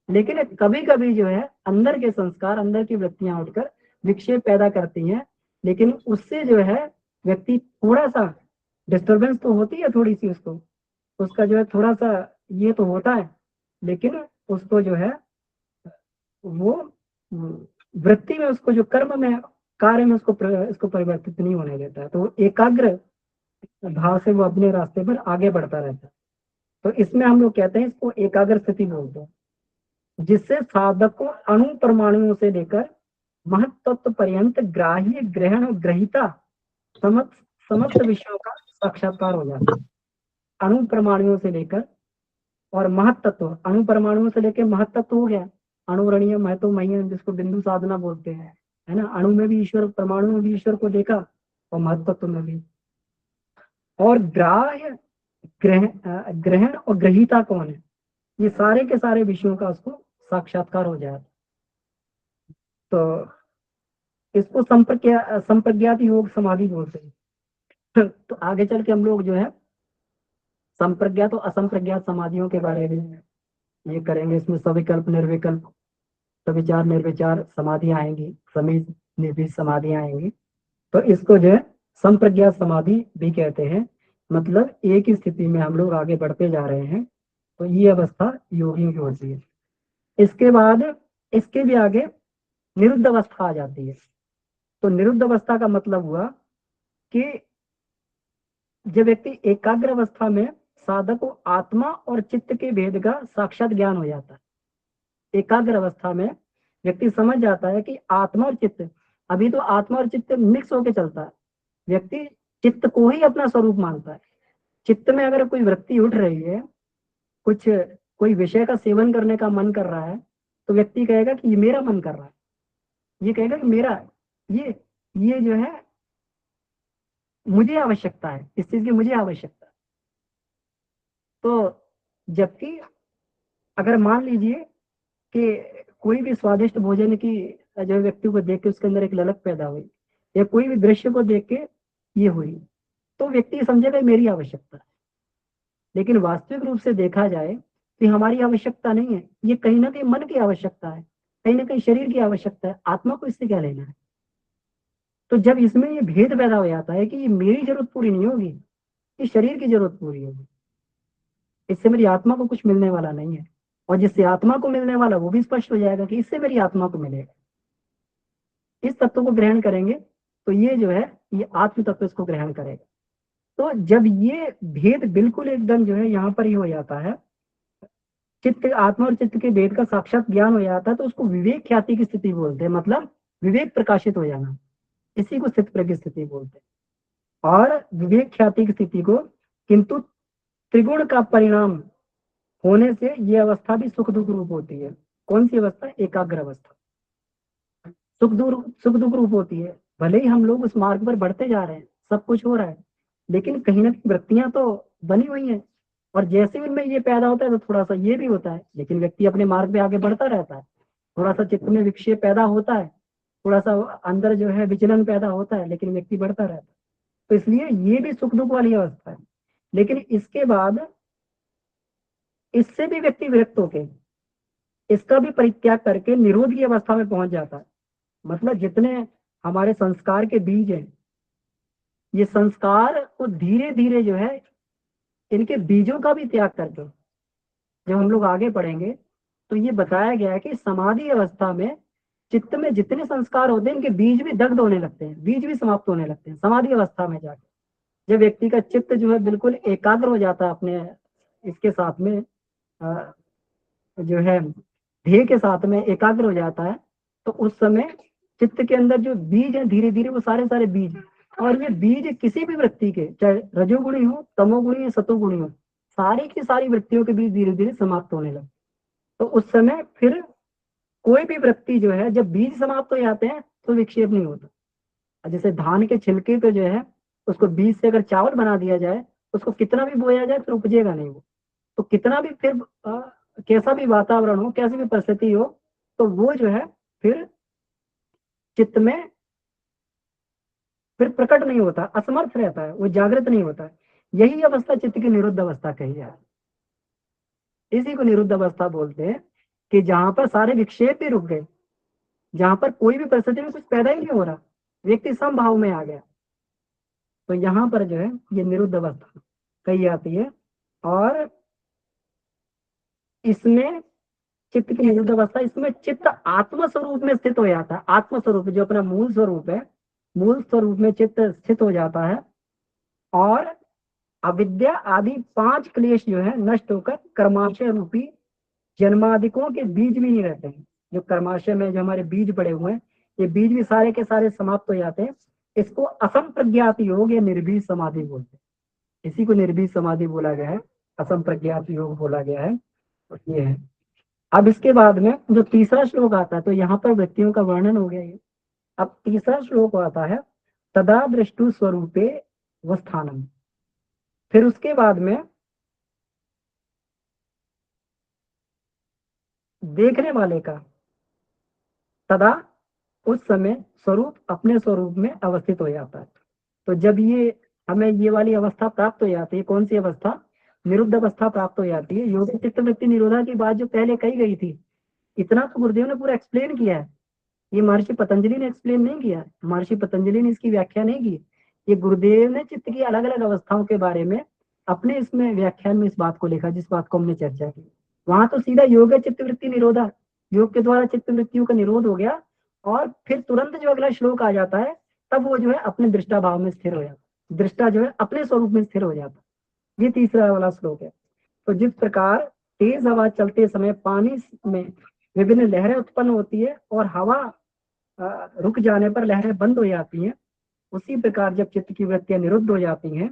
लेकिन कभी कभी जो है अंदर के संस्कार, अंदर की वृत्तियां उठकर विक्षेप पैदा करती हैं, लेकिन उससे जो है व्यक्ति थोड़ा सा डिस्टर्बेंस तो होती है, थोड़ी सी उसको, उसका जो है थोड़ा सा ये तो होता है, लेकिन उसको जो है वो वृत्ति में, उसको जो कर्म में, कार्य में इसको परिवर्तित नहीं होने देता है। तो एकाग्र भाव से वो अपने रास्ते पर आगे बढ़ता रहता है। तो इसमें हम लोग कहते हैं इसको एकाग्र स्थिति बोलते हैं, जिससे साधक को अणु परमाणुओं से लेकर महत्त्व पर्यंत ग्राह्य ग्रहण और ग्रहिता समस्त समस्त विषयों का साक्षात्कार हो जाता है। अणु परमाणुओं से लेकर और महत्त्व, अणु परमाणुओं से लेकर महत्त्व हो गया, अणुरणीय महत्व महीन, जिसको बिंदु साधना बोलते हैं, है ना। अणु में भी ईश्वर, परमाणु में भी ईश्वर को देखा और महत्त्व में भी। और ग्राह्य ग्रहण और ग्रहीता कौन है, ये सारे के सारे विषयों का उसको साक्षात्कार हो जाए। तो इसको संप्रज्ञात योग समाधि बोलते हैं। तो आगे चल के हम लोग जो है संप्रज्ञात और असंप्रज्ञात समाधियों के बारे में ये करेंगे। इसमें सविकल्प, निर्विकल्प, सविचार निर्विचार समाधियां आएंगी, समीप निर्भीत समाधियां आएंगी। तो इसको जो है संप्रज्ञात समाधि भी कहते हैं। मतलब एक ही स्थिति में हम लोग आगे बढ़ते जा रहे हैं, तो ये अवस्था योगियों की होती है। इसके बाद इसके भी आगे निरुद्ध अवस्था आ जाती है। तो निरुद्ध अवस्था का मतलब हुआ कि जब व्यक्ति एकाग्र अवस्था में साधक को आत्मा और चित्त के भेद का साक्षात ज्ञान हो जाता है। एकाग्र अवस्था में व्यक्ति समझ जाता है कि आत्मा और चित्त, अभी तो आत्मा और चित्त मिक्स होकर चलता है, व्यक्ति चित्त को ही अपना स्वरूप मानता है। चित्त में अगर कोई वृत्ति उठ रही है, कुछ कोई विषय का सेवन करने का मन कर रहा है, तो व्यक्ति कहेगा कि ये मेरा मन कर रहा है, ये कहेगा कि मेरा ये ये जो है मुझे आवश्यकता है, इस चीज की मुझे आवश्यकता है। तो जबकि अगर मान लीजिए कि कोई भी स्वादिष्ट भोजन की जो व्यक्ति को देख के उसके अंदर एक ललक पैदा हुई, या कोई भी दृश्य को देख के ये हुई, तो व्यक्ति समझेगा मेरी आवश्यकता है। लेकिन वास्तविक रूप से देखा जाए कि हमारी आवश्यकता नहीं है, ये कहीं ना कहीं मन की आवश्यकता है, कहीं ना कहीं शरीर की आवश्यकता है। आत्मा को इससे क्या लेना है। तो जब इसमें ये भेद पैदा हो जाता है कि ये मेरी जरूरत पूरी नहीं होगी, ये शरीर की जरूरत पूरी होगी, इससे मेरी आत्मा को कुछ मिलने वाला नहीं है। और जिससे आत्मा को मिलने वाला वो भी स्पष्ट हो जाएगा कि इससे मेरी आत्मा को मिलेगा। इस तत्व को ग्रहण करेंगे तो ये जो है ये आत्म तत्व इसको ग्रहण करेगा। तो जब ये भेद बिल्कुल एकदम जो है यहाँ पर ही हो जाता है, चित्त, आत्मा और चित्त के भेद का साक्षात ज्ञान हो जाता है, तो उसको विवेक ख्याति की स्थिति बोलते हैं। मतलब विवेक प्रकाशित हो जाना, इसी को स्थित प्रज्ञ स्थिति बोलते हैं। और विवेक ख्याति की स्थिति को, किंतु त्रिगुण का परिणाम होने से ये अवस्था भी सुख दुख रूप होती है। कौन सी अवस्था? एकाग्र अवस्था सुख दुख रूप होती है। भले ही हम लोग उस मार्ग पर बढ़ते जा रहे हैं, सब कुछ हो रहा है, लेकिन कहीं ना कहीं वृत्तियां तो बनी हुई हैं, और जैसे उनमें ये पैदा होता है तो थोड़ा सा ये भी होता है, लेकिन व्यक्ति अपने मार्ग पे आगे बढ़ता रहता है। थोड़ा सा चित्त में विक्षेप पैदा होता है, थोड़ा सा अंदर जो है विचलन पैदा होता है, लेकिन व्यक्ति बढ़ता रहता है। तो इसलिए ये भी सुख दुख वाली अवस्था है। लेकिन इसके बाद इससे भी व्यक्ति विरक्त होके, इसका भी परित्याग करके निरोध की अवस्था में पहुंच जाता है। मतलब जितने हमारे संस्कार के बीज हैं, ये संस्कार को धीरे धीरे जो है इनके बीजों का भी त्याग करके जब हम लोग आगे बढ़ेंगे, तो ये बताया गया है कि समाधि अवस्था में चित्त में जितने संस्कार होते हैं, इनके बीज भी दग्ध होने लगते हैं, बीज भी समाप्त होने लगते हैं समाधि अवस्था में जाके। जब व्यक्ति का चित्त जो है बिल्कुल एकाग्र हो जाता है अपने इसके साथ में, जो है ध्येय के साथ में एकाग्र हो जाता है, तो उस समय चित्त के अंदर जो बीज है धीरे धीरे वो सारे सारे बीज, और ये बीज किसी भी वृत्ति के, चाहे रजोगुणी हो, तमोगुणी या सतोगुणी हो, सारी की सारी वृत्तियों के बीज धीरे धीरे समाप्त होने लगे। तो उस समय फिर कोई भी वृत्ति जो है, जब बीज समाप्त हो जाते हैं तो विक्षेप नहीं होता। जैसे धान के छिलके पे जो है, उसको बीज से अगर चावल बना दिया जाए, उसको कितना भी बोया जाए फिर उपजेगा नहीं वो। तो कितना भी फिर कैसा भी वातावरण हो, कैसी भी परिस्थिति हो, तो वो जो है फिर चित्त में फिर प्रकट नहीं होता, असमर्थ रहता है, वो जागृत नहीं होता है। यही अवस्था चित्त की निरुद्ध अवस्था कही जाए। इसी को निरुद्ध अवस्था बोलते हैं, कि जहां पर सारे विक्षेप भी रुक गए, जहां पर कोई भी परिस्थिति में कुछ पैदा ही नहीं हो रहा, व्यक्ति समभाव में आ गया, तो यहाँ पर जो है ये निरुद्ध अवस्था कही जाती है। और इसमें चित्त की निरुद्ध अवस्था, इसमें चित्त आत्म स्वरूप में स्थित हो जाता है। आत्म स्वरूप जो अपना मूल स्वरूप है, मूल स्वरूप में चित्त स्थित हो जाता है, और अविद्या आदि 5 क्लेश जो है नष्ट होकर कर्माशय रूपी जन्मादिकों के बीज भी नहीं रहते हैं। जो कर्माशय में जो हमारे बीज पड़े हुए हैं, ये बीज भी सारे के सारे समाप्त हो जाते हैं। इसको असंप्रज्ञात योग या निर्भीज समाधि बोलते हैं। इसी को निर्भीज समाधि बोला गया है, असंप्रज्ञात योग बोला गया है। तो ये है। अब इसके बाद में जो तीसरा श्लोक आता है, तो यहाँ पर व्यक्तियों का वर्णन हो गया ये। अब तीसरा श्लोक आता है, तदा दृष्टु स्वरूपे वस्थानम। फिर उसके बाद में देखने वाले का तदा उस समय स्वरूप अपने स्वरूप में अवस्थित हो जाता है। तो जब ये हमें ये वाली अवस्था प्राप्त हो जाती है, कौन सी अवस्था? निरुद्ध अवस्था प्राप्त हो जाती है। योग चित्त वृत्ति निरोधा की बात जो पहले कही गई थी, इतना तो गुरुदेव ने पूरा एक्सप्लेन किया है। ये महर्षि पतंजलि ने एक्सप्लेन नहीं किया, महर्षि पतंजलि ने इसकी व्याख्या नहीं की। ये गुरुदेव ने चित्त की अलग अलग अवस्थाओं के बारे में अपने इसमें व्याख्यान में इस बात को लिखा, जिस बात को हमने चर्चा की। वहां तो सीधा योग चित्त वृत्ति निरोधा, योग के द्वारा चित्त वृत्तियों का निरोध हो गया, और फिर तुरंत जो अगला श्लोक आ जाता है, तब वो जो है अपने दृष्टा भाव में स्थिर हो जाता है, दृष्टा जो है अपने स्वरूप में स्थिर हो जाता है। ये तीसरा वाला श्लोक है। तो जिस प्रकार तेज हवा चलते समय पानी में विभिन्न लहरें उत्पन्न होती है, और हवा रुक जाने पर लहरें बंद हो जाती हैं, उसी प्रकार जब चित्त की वृत्तियां निरुद्ध हो जाती हैं,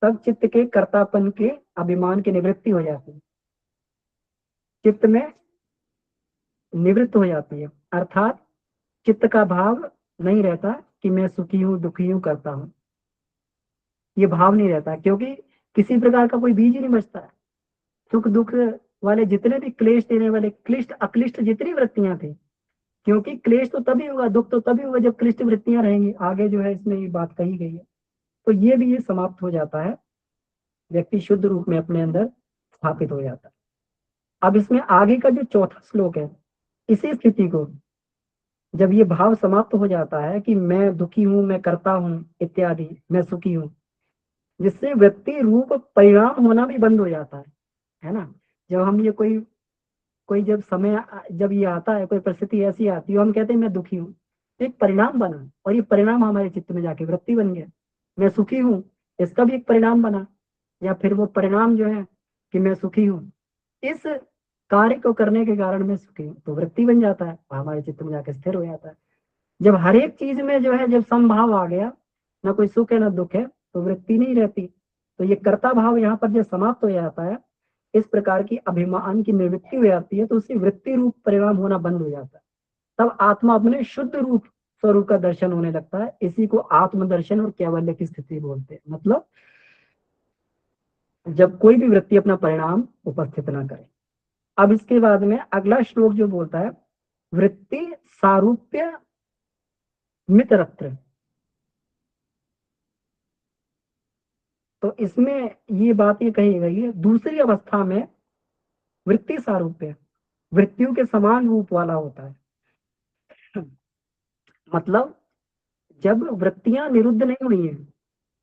तब चित्त के कर्तापन के अभिमान की निवृत्ति हो जाती है, चित्त में निवृत्त हो जाती है। अर्थात चित्त का भाव नहीं रहता कि मैं सुखी हूँ, दुखी हूँ, करता हूँ, ये भाव नहीं रहता, क्योंकि किसी प्रकार का कोई बीज ही नहीं बचता है। सुख दुख वाले जितने भी क्लेश देने वाले क्लिष्ट अक्लिष्ट जितनी वृत्तियां थी, क्योंकि क्लेश तो तभी होगा, दुख तो तभी होगा जब क्लिष्ट वृत्तियां रहेंगी, आगे जो है इसमें ये बात कही गई है। तो ये भी ये समाप्त हो जाता है, व्यक्ति शुद्ध रूप में अपने अंदर स्थापित हो जाता है। अब इसमें आगे का जो चौथा श्लोक है, इसी स्थिति को जब ये भाव समाप्त हो जाता है कि मैं दुखी हूं, मैं करता हूं इत्यादि, मैं सुखी हूं, जिससे व्यक्ति रूप परिणाम होना भी बंद हो जाता है ना। जब हम ये कोई कोई जब समय जब ये आता है, कोई परिस्थिति ऐसी आती है, हम कहते हैं मैं दुखी हूँ, तो एक परिणाम बना, और ये परिणाम हमारे चित्त में जाके वृत्ति बन गया। मैं सुखी हूँ, इसका भी एक परिणाम बना, या फिर वो परिणाम जो है कि मैं सुखी हूँ, इस कार्य को करने के कारण मैं सुखी हूँ, तो वृत्ति बन जाता है, हमारे चित्त में जाकर स्थिर हो जाता है। जब हर एक चीज में जो है जब समभाव आ गया, ना कोई सुख है ना दुख है, तो वृत्ति नहीं रहती। तो ये कर्ता भाव यहाँ पर जब समाप्त हो जाता है, इस प्रकार की अभिमान की निवृत्ति हो जाती है, तो उससे वृत्ति रूप परिणाम होना बंद हो जाता है। तब आत्मा अपने शुद्ध रूप स्वरूप का दर्शन होने लगता है। इसी को आत्मदर्शन और कैवल्य की स्थिति बोलते हैं। मतलब जब कोई भी वृत्ति अपना परिणाम उपस्थित ना करे। अब इसके बाद में अगला श्लोक जो बोलता है, वृत्ति सारूप्य मित्रत्र। तो इसमें ये बात ये कही गई है, दूसरी अवस्था में वृत्ति सारूप्य वृत्तियों के समान रूप वाला होता है। मतलब जब वृत्तियां निरुद्ध नहीं हुई हैं,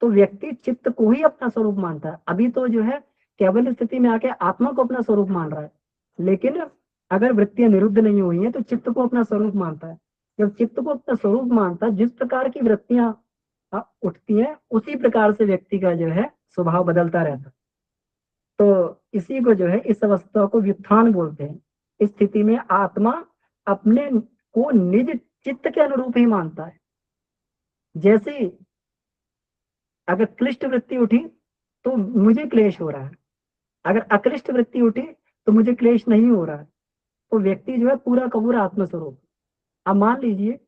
तो व्यक्ति चित्त को ही अपना स्वरूप मानता है। अभी तो जो है केवल स्थिति में आके आत्मा को अपना स्वरूप मान रहा है, लेकिन अगर वृत्तियां निरुद्ध नहीं हुई हैं, तो चित्त को अपना स्वरूप मानता है। जब चित्त को अपना स्वरूप मानता है, जिस प्रकार की वृत्तियां उठती हैं, उसी प्रकार से व्यक्ति का जो है स्वभाव बदलता रहता है। तो इसी को जो है इस अवस्था को व्युत्थान बोलते हैं। इस स्थिति में आत्मा अपने को निज चित्त के अनुरूप ही मानता है। जैसे अगर क्लिष्ट वृत्ति उठी तो मुझे क्लेश हो रहा है, अगर अक्लिष्ट वृत्ति उठी तो मुझे क्लेश नहीं हो रहा है। तो व्यक्ति जो है पूरा का पूरा आत्मस्वरूप। अब मान लीजिए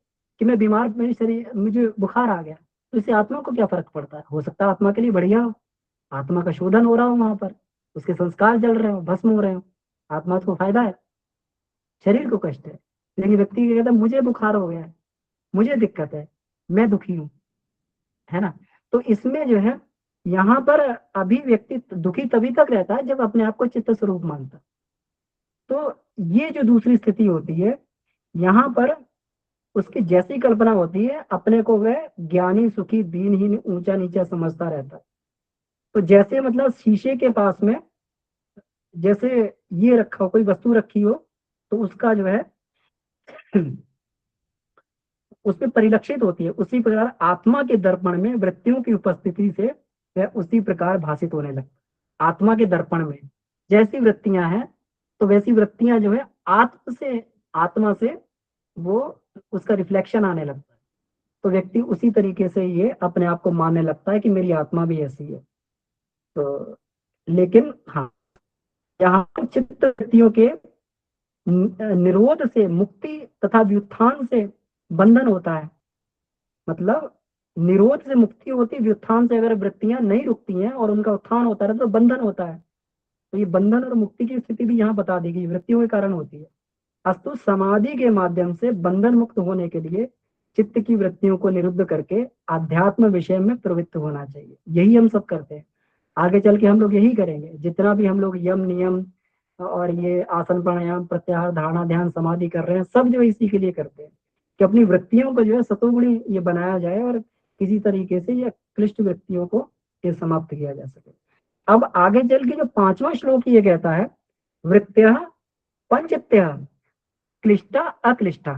कि मैं बीमार, मेरे शरीर, मुझे बुखार आ गया, तो इससे आत्मा को क्या फर्क पड़ता है? हो सकता है आत्मा के लिए बढ़िया हो, आत्मा का शोधन हो रहा हो, वहां पर उसके संस्कार जल रहे हो, भस्म हो रहे हो, आत्मा को फायदा है, शरीर को कष्ट है। लेकिन व्यक्ति कहता है मुझे बुखार हो गया है, मुझे दिक्कत है, मैं दुखी हूँ, है ना। तो इसमें जो है यहाँ पर अभी व्यक्ति दुखी तभी तक रहता है जब अपने आप को चित्त स्वरूप मानता है। तो ये जो दूसरी स्थिति होती है, यहाँ पर उसकी जैसी कल्पना होती है, अपने को वह ज्ञानी सुखी दीनहीन ऊंचा नीचा समझता रहता है। तो जैसे मतलब शीशे के पास में जैसे ये रखा हो, कोई वस्तु रखी हो, तो उसका जो है उसमें परिलक्षित होती है, उसी प्रकार आत्मा के दर्पण में वृत्तियों की उपस्थिति से वह उसी प्रकार भाषित होने लगता है। आत्मा के दर्पण में जैसी वृत्तियां हैं, तो वैसी वृत्तियां जो है आत्मा से वो उसका रिफ्लेक्शन आने लगता है। तो व्यक्ति उसी तरीके से ये अपने आप को मानने लगता है कि मेरी आत्मा भी ऐसी है। तो लेकिन हाँ, यहाँ चित्त वृत्तियों के निरोध से मुक्ति तथा व्युत्थान से बंधन होता है। मतलब निरोध से मुक्ति होती, व्युत्थान से अगर वृत्तियां नहीं रुकती हैं और उनका उत्थान होता है तो बंधन होता है। तो ये बंधन और मुक्ति की स्थिति भी यहाँ बता दी गई, वृत्तियों के कारण होती है। अस्तु समाधि के माध्यम से बंधन मुक्त होने के लिए चित्त की वृत्तियों को निरुद्ध करके आध्यात्म विषय में प्रवृत्त होना चाहिए। यही हम सब करते हैं, आगे चल के हम लोग यही करेंगे। जितना भी हम लोग यम नियम और ये आसन प्राणायाम प्रत्याहार धारणा ध्यान समाधि कर रहे हैं, सब जो इसी के लिए करते हैं कि अपनी वृत्तियों को जो है सतोगुणी ये बनाया जाए और किसी तरीके से ये क्लिष्ट वृत्तियों को ये समाप्त किया जा सके। अब आगे चल के जो 5वां श्लोक ये कहता है, वृत्त्य पंचत्य क्लिष्टा अक्लिष्टा।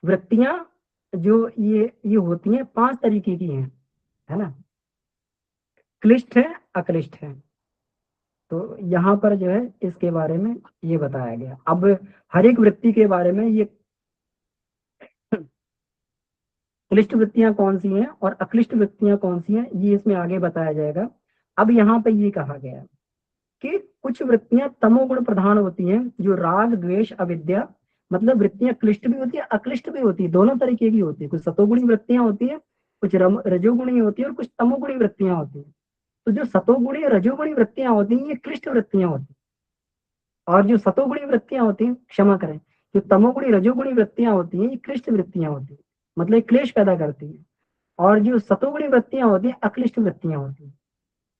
वृत्तियां जो ये होती हैं 5 तरीके की हैं, है ना। क्लिष्ट है, अक्लिष्ट है। तो यहाँ पर जो है इसके बारे में ये बताया गया। अब हर एक वृत्ति के बारे में ये क्लिष्ट वृत्तियां कौन सी हैं और अक्लिष्ट वृत्तियां कौन सी हैं, ये इसमें आगे बताया जाएगा। अब यहाँ पे ये कहा गया कि कुछ वृत्तियां तमोगुण प्रधान होती हैं, जो राग द्वेष अविद्या, मतलब वृत्तियां क्लिष्ट भी होती है अक्लिष्ट भी होती है, दोनों तरीके की होती है। कुछ सतोगुणी वृत्तियां होती है, कुछ रजोगुणी होती है और कुछ तमोगुणी वृत्तियां होती है। तो जो सतोगुणी रजोगुणी वृत्तियां होती हैं ये क्लिष्ट वृत्तियां होती हैं, और जो सतोगुणी वृत्तियां होती हैं, क्षमा करें, जो तमोगुणी रजोगुणी वृत्तियां होती हैं ये क्लिष्ट वृत्तियां होती हैं, मतलब क्लेश पैदा करती हैं। और जो सतोगुणी वृत्तियां होती हैं अक्लिष्ट वृत्तियां होती हैं।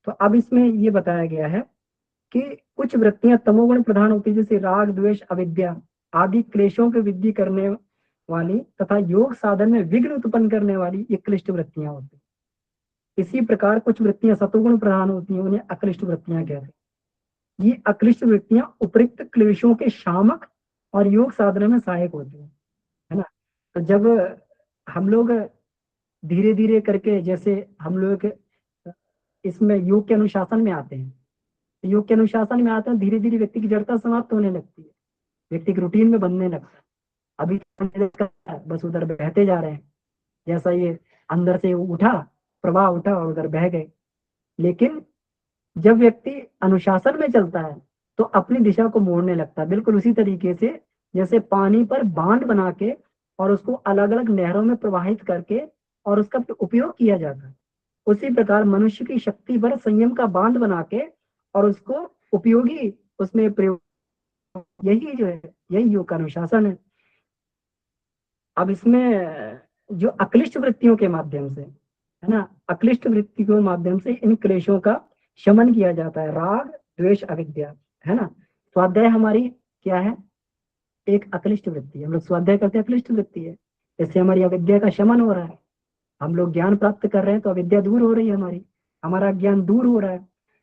तो अब इसमें ये बताया गया है कि कुछ वृत्तियां तमोगुण प्रधान होती है, जैसे राग द्वेष अविद्या आदि क्लेशों की वृद्धि करने वाली तथा योग साधन में विघ्न उत्पन्न करने वाली ये क्लिष्ट वृत्तियां होती हैं। इसी प्रकार कुछ वृत्तियां सतोगुण प्रधान होती हैं, उन्हें अक्लिष्ट वृत्तियां कहते हैं। ये अक्लिष्ट वृत्तियां उपयुक्त क्लेशों के शामक और योग साधन में सहायक होती है ना। तो जब हम लोग धीरे धीरे करके, जैसे हम लोग इसमें योग के अनुशासन में आते हैं, योग के अनुशासन में आते हैं, धीरे धीरे व्यक्ति की जड़ता समाप्त होने लगती है, व्यक्ति की रूटीन में बनने लगता है। अभी बस उधर बहते जा रहे हैं, जैसा ये अंदर से उठा, प्रवाह उठा और उधर बह गए। लेकिन जब व्यक्ति अनुशासन में चलता है तो अपनी दिशा को मोड़ने लगता है, बिल्कुल उसी तरीके से जैसे पानी पर बांध बना के और उसको अलग अलग नहरों में प्रवाहित करके और उसका उपयोग किया जाता है। उसी प्रकार मनुष्य की शक्ति पर संयम का बांध बना के और उसको उपयोगी उसमें प्रयोग, यही जो है यही योग का अनुशासन है। अब इसमें जो अक्लिष्ट वृत्तियों के माध्यम से, है ना, अक्लिष्ट वृत्ति के माध्यम से इन क्लेशों का शमन किया जाता है। राग द्वेष अविद्या, है ना। स्वाध्याय हमारी क्या है, एक अक्लिष्ट वृत्ति है, हम लोग स्वाध्याय करते हैं, अक्लिष्ट वृत्ति है। इससे हमारी अविद्या का शमन हो रहा है, हम लोग ज्ञान प्राप्त कर रहे हैं तो अविद्या दूर हो रही है, हमारी हमारा ज्ञान दूर हो रहा है।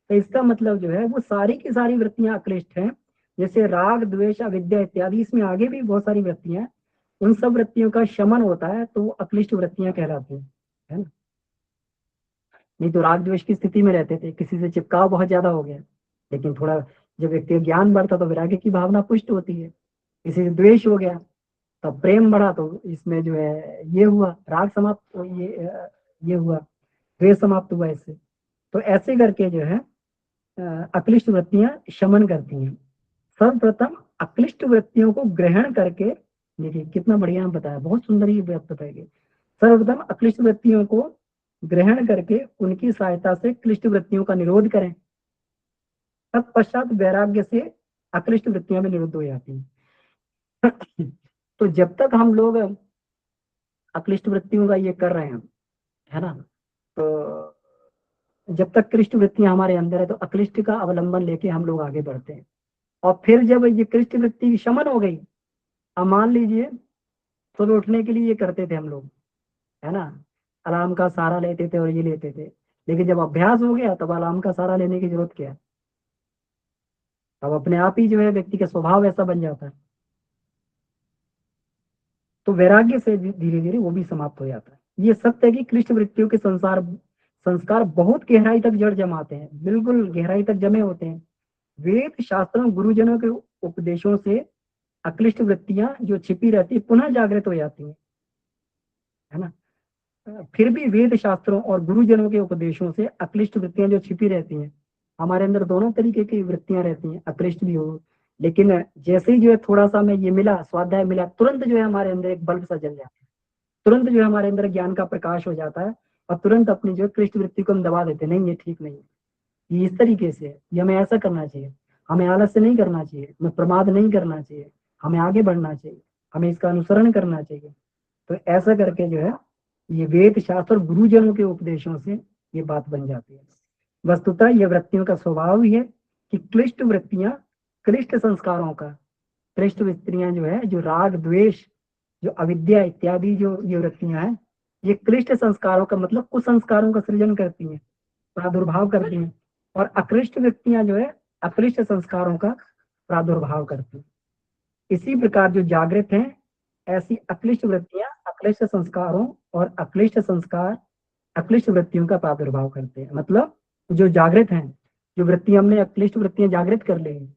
तो इसका मतलब जो है वो सारी की सारी वृत्तियां अक्लिष्ट हैं, जैसे राग द्वेष अविद्या इत्यादि, इसमें आगे भी बहुत सारी वृत्तियां हैं, उन सब वृत्तियों का शमन होता है तो वो अक्लिष्ट वृत्तियां कहलाती हैं, है ना। नहीं तो राग द्वेष की स्थिति में रहते थे, किसी से चिपकाव बहुत ज्यादा हो गया, लेकिन थोड़ा जब व्यक्ति का ज्ञान बढ़ता तो वैराग्य की भावना पुष्ट होती है। किसी से द्वेष हो गया तब प्रेम बढ़ा, तो इसमें जो है ये हुआ राग समाप्त, ये हुआ द्वेष समाप्त हुआ इससे। तो ऐसे करके जो है अक्लिष्ट वृत्तियां शमन करती हैं। सर्वप्रथम अक्लिष्ट वृत्तियों को ग्रहण करके, देखिए कितना बढ़िया बताया, बहुत सुंदर ये बात बताई। सर्वप्रथम अक्लिष्ट वृत्तियों को ग्रहण करके उनकी सहायता से क्लिष्ट वृत्तियों का निरोध करें। तत्पश्चात वैराग्य से अक्लिष्ट वृत्तियां भी निरुद्ध हो जाती हैं। तो जब तक हम लोग अक्लिष्ट वृत्तियों का ये कर रहे हैं, है ना, तो जब तक कृष्ट वृत्तियां हमारे अंदर है तो अक्लिष्ट का अवलंबन लेके हम लोग आगे बढ़ते हैं। और फिर जब ये कृष्ट वृत्ति शमन हो गई, अब मान लीजिए सुबह उठने के लिए ये करते थे हम लोग, है ना, अलार्म का सहारा लेते थे और ये लेते थे, लेकिन जब अभ्यास हो गया तब अलार्म का सहारा लेने की जरूरत क्या है। तब अपने आप ही जो है व्यक्ति का स्वभाव ऐसा बन जाता है। तो वैराग्य से धीरे धीरे वो भी समाप्त हो जाता है। ये सत्य है कि कृष्ण वृत्तियों के संस्कार बहुत गहराई तक जड़ जमाते हैं, बिल्कुल गहराई तक जमे होते हैं। वेद शास्त्रों गुरुजनों के उपदेशों से अक्लिष्ट वृत्तियां जो छिपी रहती पुनः जागृत हो जाती हैं, है ना। फिर भी वेद शास्त्रों और गुरुजनों के उपदेशों से अक्लिष्ट वृत्तियां जो छिपी रहती हैं, हमारे अंदर दोनों तरीके की वृत्तियां रहती हैं, अक्लिष्ट भी हो, लेकिन जैसे ही जो है थोड़ा सा हमें ये मिला, स्वाध्याय मिला, तुरंत जो है हमारे अंदर एक बल्ब सा जल जाता है, तुरंत जो है हमारे अंदर ज्ञान का प्रकाश हो जाता है, और तुरंत अपनी जो है क्लिष्ट वृत्ति को हम दबा देते हैं, नहीं ये ठीक नहीं है, ये इस तरीके से है, ये हमें ऐसा करना चाहिए, हमें आलस्य नहीं करना चाहिए, हमें प्रमाद नहीं करना चाहिए, हमें आगे बढ़ना चाहिए, हमें इसका अनुसरण करना चाहिए। तो ऐसा करके जो है ये वेद शास्त्र और गुरुजनों के उपदेशों से ये बात बन जाती है। वस्तुतः ये वृत्तियों का स्वभाव ही है कि क्लिष्ट वृत्तियां क्लिष्ट संस्कारों का, क्लिष्ट वृत्तियां जो है, जो राग द्वेष, जो अविद्या इत्यादि जो ये वृत्तियां हैं, ये क्लिष्ट संस्कारों का मतलब कुसंस्कारों का सृजन करती हैं, प्रादुर्भाव करती हैं। और अक्लिष्ट वृत्तियां जो है अक्लिष्ट संस्कारों का प्रादुर्भाव करती हैं। इसी प्रकार जो जागृत हैं, ऐसी अक्लिष्ट वृत्तियां अक्लिष्ट संस्कारों और अक्लिष्ट संस्कार अक्लिष्ट वृत्तियों का प्रादुर्भाव करते हैं। मतलब जो जागृत हैं, जो वृत्तियां हमने अक्लिष्ट वृत्तियां जागृत कर ली हैं,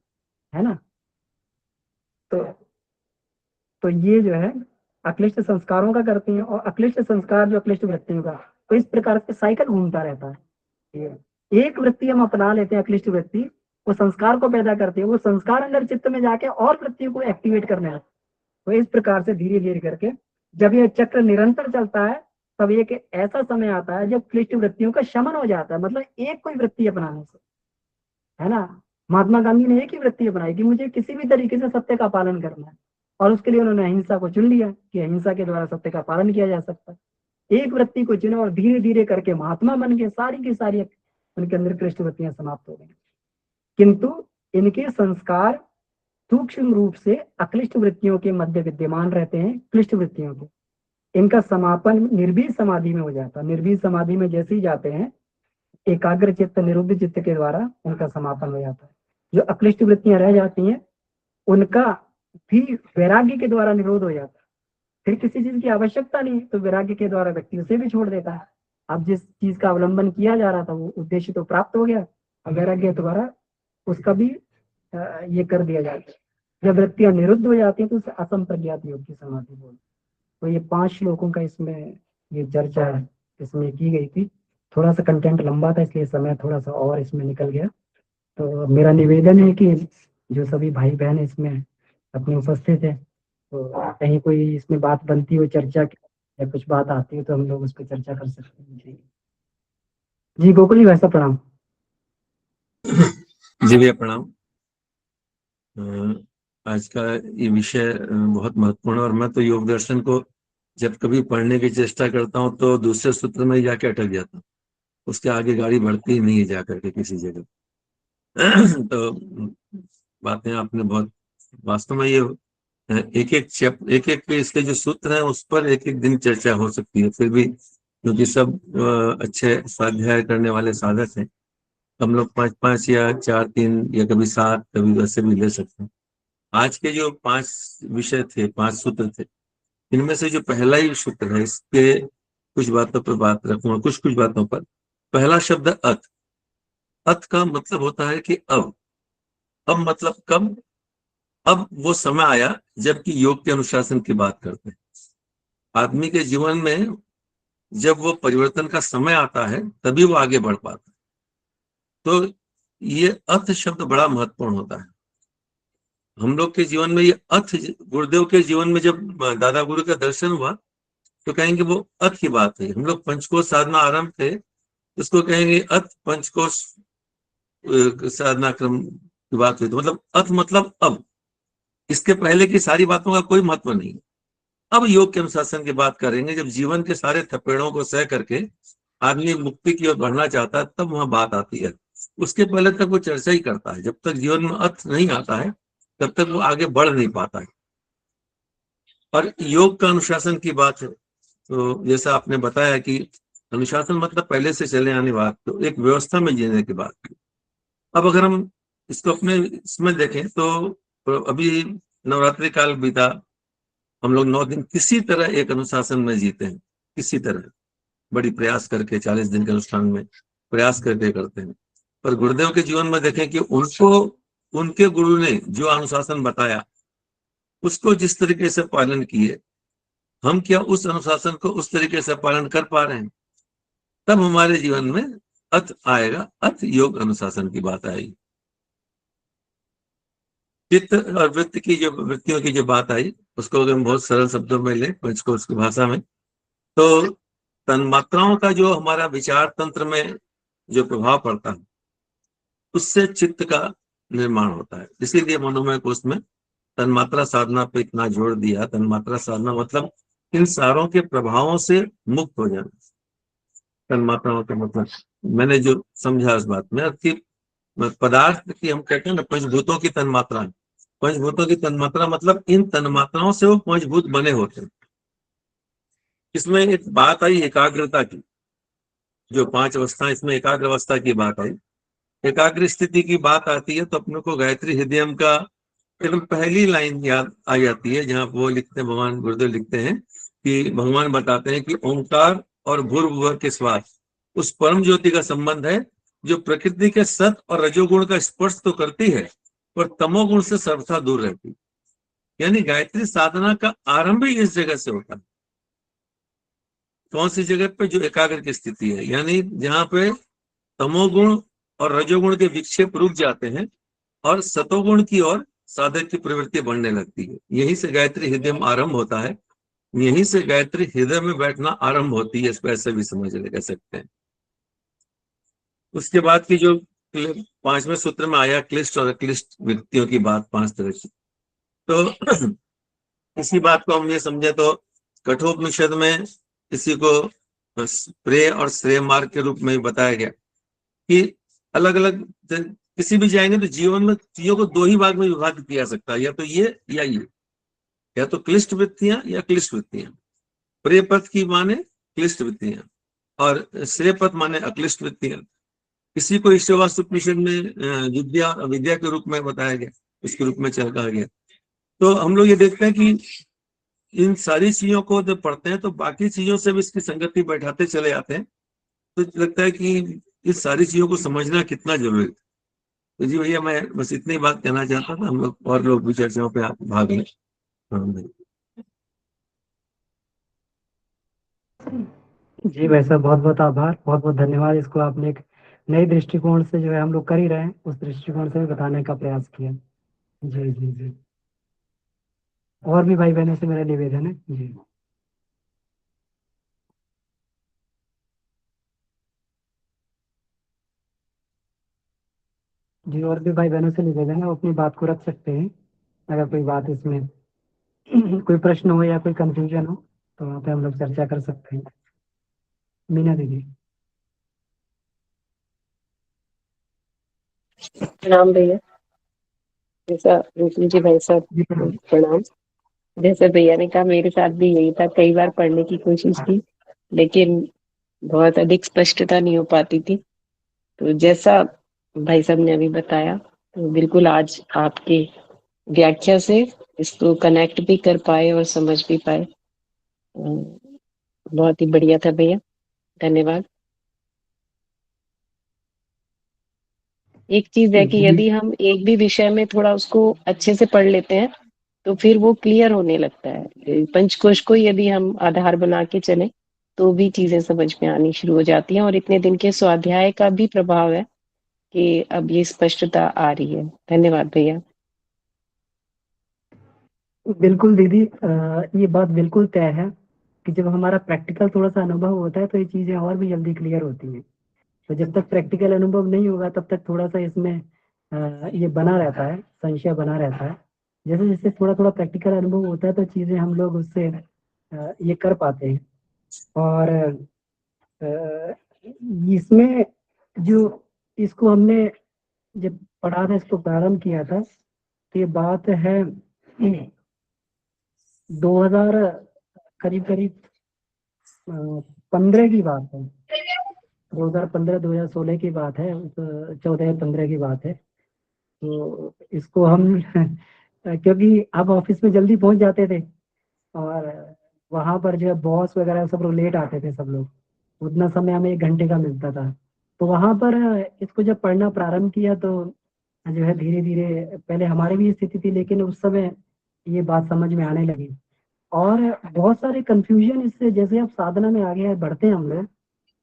है ना, तो ये जो है अक्लिष्ट संस्कारों का करती हैं, और अक्लिष्ट संस्कार जो अक्लिष्ट वृत्तियों का, तो इस प्रकार से साइकिल घूमता रहता है। एक वृत्ति हम अपना लेते हैं, अक्लिष्ट वृत्ति, वो संस्कार को पैदा करती है, वो संस्कार अंदर चित्त में जाके और वृत्तियों को एक्टिवेट करने लगता है। तो इस प्रकार से धीरे धीरे करके जब ये चक्र निरंतर चलता है, तब एक ऐसा समय आता है जब क्लिष्ट वृत्तियों का शमन हो जाता है, मतलब एक कोई वृत्ति अपनाने से, है ना। महात्मा गांधी ने एक ही वृत्ति अपनाई कि मुझे किसी भी तरीके से सत्य का पालन करना है, और उसके लिए उन्होंने अहिंसा को चुन लिया कि अहिंसा के द्वारा सत्य का पालन किया जा सकता है। एक वृत्ति को चुना और धीरे धीरे करके महात्मा बन गए, सारी की सारी उनके अंदर क्लिष्ट वृत्तियां समाप्त हो गई। किंतु इनके संस्कार सूक्ष्म रूप से अक्लिष्ट वृत्तियों के मध्य विद्यमान रहते हैं, क्लिष्ट वृत्तियों के। इनका समापन निर्भीक समाधि में हो जाता है। निर्भीक समाधि में जैसे ही जाते हैं, एकाग्र चित्त निरुद्ध चित्त के द्वारा उनका समापन हो जाता है। जो अक्लिष्ट वृत्तियां रह जाती हैं, उनका भी वैराग्य के द्वारा निरोध हो जाता है। फिर किसी चीज की आवश्यकता नहीं, तो वैराग्य के द्वारा व्यक्ति उसे भी छोड़ देता है। अब जिस चीज का अवलंबन किया जा रहा था वो उद्देश्य तो प्राप्त हो गया, अब वैराग्य द्वारा उसका भी ये कर दिया जाता है। जब वृत्तियां निरुद्ध हो जाती हैं तो उसे असंप्रज्ञात योग की समाधि बोलते। तो ये 5 श्लोकों का इसमें ये चर्चा इसमें की गई थी। थोड़ा सा कंटेंट लंबा था, इसलिए समय थोड़ा सा और इसमें निकल गया। तो मेरा निवेदन है कि जो सभी भाई बहन इसमें अपने उपस्थित है, तो कहीं कोई इसमें बात बनती हो, चर्चा की या कुछ बात आती है, तो हम लोग उस पर चर्चा कर सकते हैं। जी जी, गोकुल जी, वैसा प्रणाम। जी भैया प्रणाम। आज का ये विषय बहुत महत्वपूर्ण है, और मैं तो योग दर्शन को जब कभी पढ़ने की चेष्टा करता हूँ तो दूसरे सूत्र में जाके अटक जाता हूँ, उसके आगे गाड़ी बढ़ती ही नहीं है जा करके किसी जगह। तो बातें आपने बहुत, वास्तव में ये एक एक इसके जो सूत्र हैं उस पर एक एक दिन चर्चा हो सकती है, फिर भी क्योंकि सब अच्छे स्वाध्याय करने वाले साधक हैं, हम लोग 5-5 या 4-3 या कभी 7 कभी वैसे भी ले सकते हैं। आज के जो 5 विषय थे, 5 सूत्र थे, इनमें से जो पहला ही सूत्र है, इसके कुछ बातों पर बात रखूंगा, कुछ बातों पर। पहला शब्द अथ। अथ का मतलब होता है कि अब अब मतलब कब? अब वो समय आया जबकि योग के अनुशासन की बात करते हैं। आदमी के जीवन में जब वो परिवर्तन का समय आता है तभी वो आगे बढ़ पाता है। तो ये अर्थ शब्द बड़ा महत्वपूर्ण होता है हम लोग के जीवन में। ये अर्थ गुरुदेव के जीवन में जब दादा गुरु का दर्शन हुआ तो कहेंगे वो अर्थ की बात है। हम लोग पंचकोश साधना आरंभ थे, उसको कहेंगे अर्थ पंचकोश साधना क्रम की बात हुई। तो मतलब अर्थ मतलब अब, इसके पहले की सारी बातों का कोई महत्व नहीं। अब योग के अनुशासन की बात करेंगे। जब जीवन के सारे थपेड़ों को सह करके आदमी मुक्ति की ओर बढ़ना चाहता है तब वहां बात आती है। उसके पहले तक वो चर्चा ही करता है। जब तक जीवन में अर्थ नहीं आता है तब तक वो आगे बढ़ नहीं पाता है। और योग का अनुशासन की बात है तो जैसा आपने बताया कि अनुशासन मतलब पहले से चले आने बात, तो एक व्यवस्था में जीने की बात। अब अगर हम इसको अपने इसमें देखें तो अभी नवरात्रि काल बीता, हम लोग 9 दिन किसी तरह एक अनुशासन में जीते हैं, किसी तरह बड़ी प्रयास करके 40 दिन के अनुष्ठान में प्रयास करके करते हैं। पर गुरुदेव के जीवन में देखें कि उनको उनके गुरु ने जो अनुशासन बताया उसको जिस तरीके से पालन किए, हम क्या उस अनुशासन को उस तरीके से पालन कर पा रहे हैं? तब हमारे जीवन में अर्थ आएगा, अर्थ योग अनुशासन की बात आएगी। चित्त और वृत्ति की जो वृत्तियों की जो बात आई उसको अगर हम बहुत सरल शब्दों में लें पंचकोश की भाषा में, तो तन्मात्राओं का जो हमारा विचार तंत्र में जो प्रभाव पड़ता है उससे चित्त का निर्माण होता है। इसीलिए मनोमय कोश में तन्मात्रा साधना पे इतना जोर दिया। तन्मात्रा साधना मतलब इन सारों के प्रभावों से मुक्त हो जाना। तन्मात्राओं का मतलब मैंने जो समझा इस बात में कि पदार्थ की हम कहते हैं ना पंचभूतों की तन्मात्रा। पंचभूतों की तन्मात्रा मतलब इन तन्मात्राओं से वो पंचभूत बने होते हैं। इसमें एक बात आई एकाग्रता की, जो 5 अवस्थाएं, इसमें एकाग्र अवस्था की बात आई। एकाग्र स्थिति की बात आती है तो अपने को गायत्री हृदयम का एकदम पहली लाइन याद आ जाती है, जहां वो लिखते हैं, भगवान गुरुदेव लिखते हैं कि भगवान बताते हैं कि ओंकार और भूर्भुव के श्वास उस परम ज्योति का संबंध है जो प्रकृति के सत और रजोगुण का स्पर्श तो करती है पर तमोगुण से सर्वथा दूर रहती है। यानी गायत्री साधना का आरंभ ही इस जगह से होता है। कौन सी जगह पे? जो एकाग्र की स्थिति है, यानी जहां पे तमोगुण और रजोगुण के विक्षेप रुक जाते हैं और सतोगुण की ओर साधक की प्रवृत्ति बढ़ने लगती है। यहीं से गायत्री हृदय में आरंभ होता है। यहीं से गायत्री हृदय में बैठना आरंभ होती है, इसको ऐसे भी समझ ले सकते हैं। उसके बाद की जो 5वें सूत्र में आया क्लिष्ट और अक्लिष्ट वृत्तियों की बात 5 तरह की, तो इसी बात को हम ये समझे तो कठोपनिषद में इसी को प्रेय और श्रेय मार्ग के रूप में बताया गया कि अलग अलग किसी भी जाएंगे तो जीवन में चीजों को 2 ही भाग में विभाजित किया जा सकता है, या तो ये या ये, या तो क्लिष्ट वृत्तियां या क्लिष्ट वृत्तियां। प्रेय पथ की माने क्लिष्ट वृत्तियां और श्रेय पथ माने अक्लिष्ट वृत्तियां। इसी को ईश्वरवास्तुपनिषद में विद्या विद्या के रूप में बताया गया, इसके रूप में चल कहा गया। तो हम लोग ये देखते हैं कि इन सारी चीजों को जब पढ़ते हैं तो बाकी चीजों से भी इसकी संगति बैठाते चले जाते हैं, तो लगता है कि इस सारी चीजों को समझना कितना जरूरी है। तो जी भैया, मैं बस इतनी बात कहना चाहता था। हम लोग और लोग भी चर्चाओं पे आप भाग लें। हाँ भाई। जी भाई साहब, बहुत बहुत आभार, बहुत बहुत धन्यवाद। इसको आपने एक नए दृष्टिकोण से जो है हम लोग कर ही रहे हैं, उस दृष्टिकोण से भी बताने का प्रयास किया। जी जी जी। और भी भाई बहनों से मेरा निवेदन है। जी जी, और भी भाई बहनों से निवेदन है, वो अपनी बात को रख सकते हैं। अगर कोई बात इसमें कोई प्रश्न हो या कोई कंफ्यूजन हो तो वहाँ पे हम लोग चर्चा कर सकते हैं। मीना दीदी। प्रणाम भैया। जैसा जी भाई साहब, जी प्रणाम। प्रणाम। जैसे भैया ने कहा, मेरे साथ भी यही था। कई बार पढ़ने की कोशिश की लेकिन बहुत अधिक स्पष्टता नहीं हो पाती थी। तो जैसा भाई साहब ने अभी बताया, तो बिल्कुल आज आपकी व्याख्या से इसको कनेक्ट भी कर पाए और समझ भी पाए। बहुत ही बढ़िया था भैया, धन्यवाद। एक चीज है कि जी यदि हम एक भी विषय में थोड़ा उसको अच्छे से पढ़ लेते हैं तो फिर वो क्लियर होने लगता है। पंचकोश को यदि हम आधार बना के चले तो भी चीजें समझ में आनी शुरू हो जाती हैं, और इतने दिन के स्वाध्याय का भी प्रभाव है कि अब ये स्पष्टता आ रही है। धन्यवाद भैया। बिल्कुल दीदी, ये बात बिल्कुल तय है कि जब हमारा प्रैक्टिकल थोड़ा सा अनुभव होता है तो ये चीजें और भी जल्दी क्लियर होती हैं। तो जब तक प्रैक्टिकल अनुभव नहीं होगा तब तक थोड़ा सा इसमें ये बना रहता है, संशय बना रहता है। जैसे जैसे थोड़ा थोड़ा प्रैक्टिकल अनुभव होता है तो चीजें हम लोग उससे ये कर पाते हैं। और इसमें जो इसको हमने जब पढ़ा था, इसको प्रारंभ किया था, तो ये बात है 2000 करीब करीब 15 की बात है। 2015 2016 की बात है, 14 15 की बात है। तो इसको हम क्योंकि अब ऑफिस में जल्दी पहुंच जाते थे और वहां पर जो है बॉस वगैरह सब लोग लेट आते थे, सब लोग उतना समय हमें 1 घंटे का मिलता था। तो वहां पर इसको जब पढ़ना प्रारंभ किया तो जो है धीरे धीरे, पहले हमारी भी स्थिति थी लेकिन उस समय ये बात समझ में आने लगी। और बहुत सारे कंफ्यूजन इससे, जैसे अब साधना में आगे बढ़ते हैं हम लोग,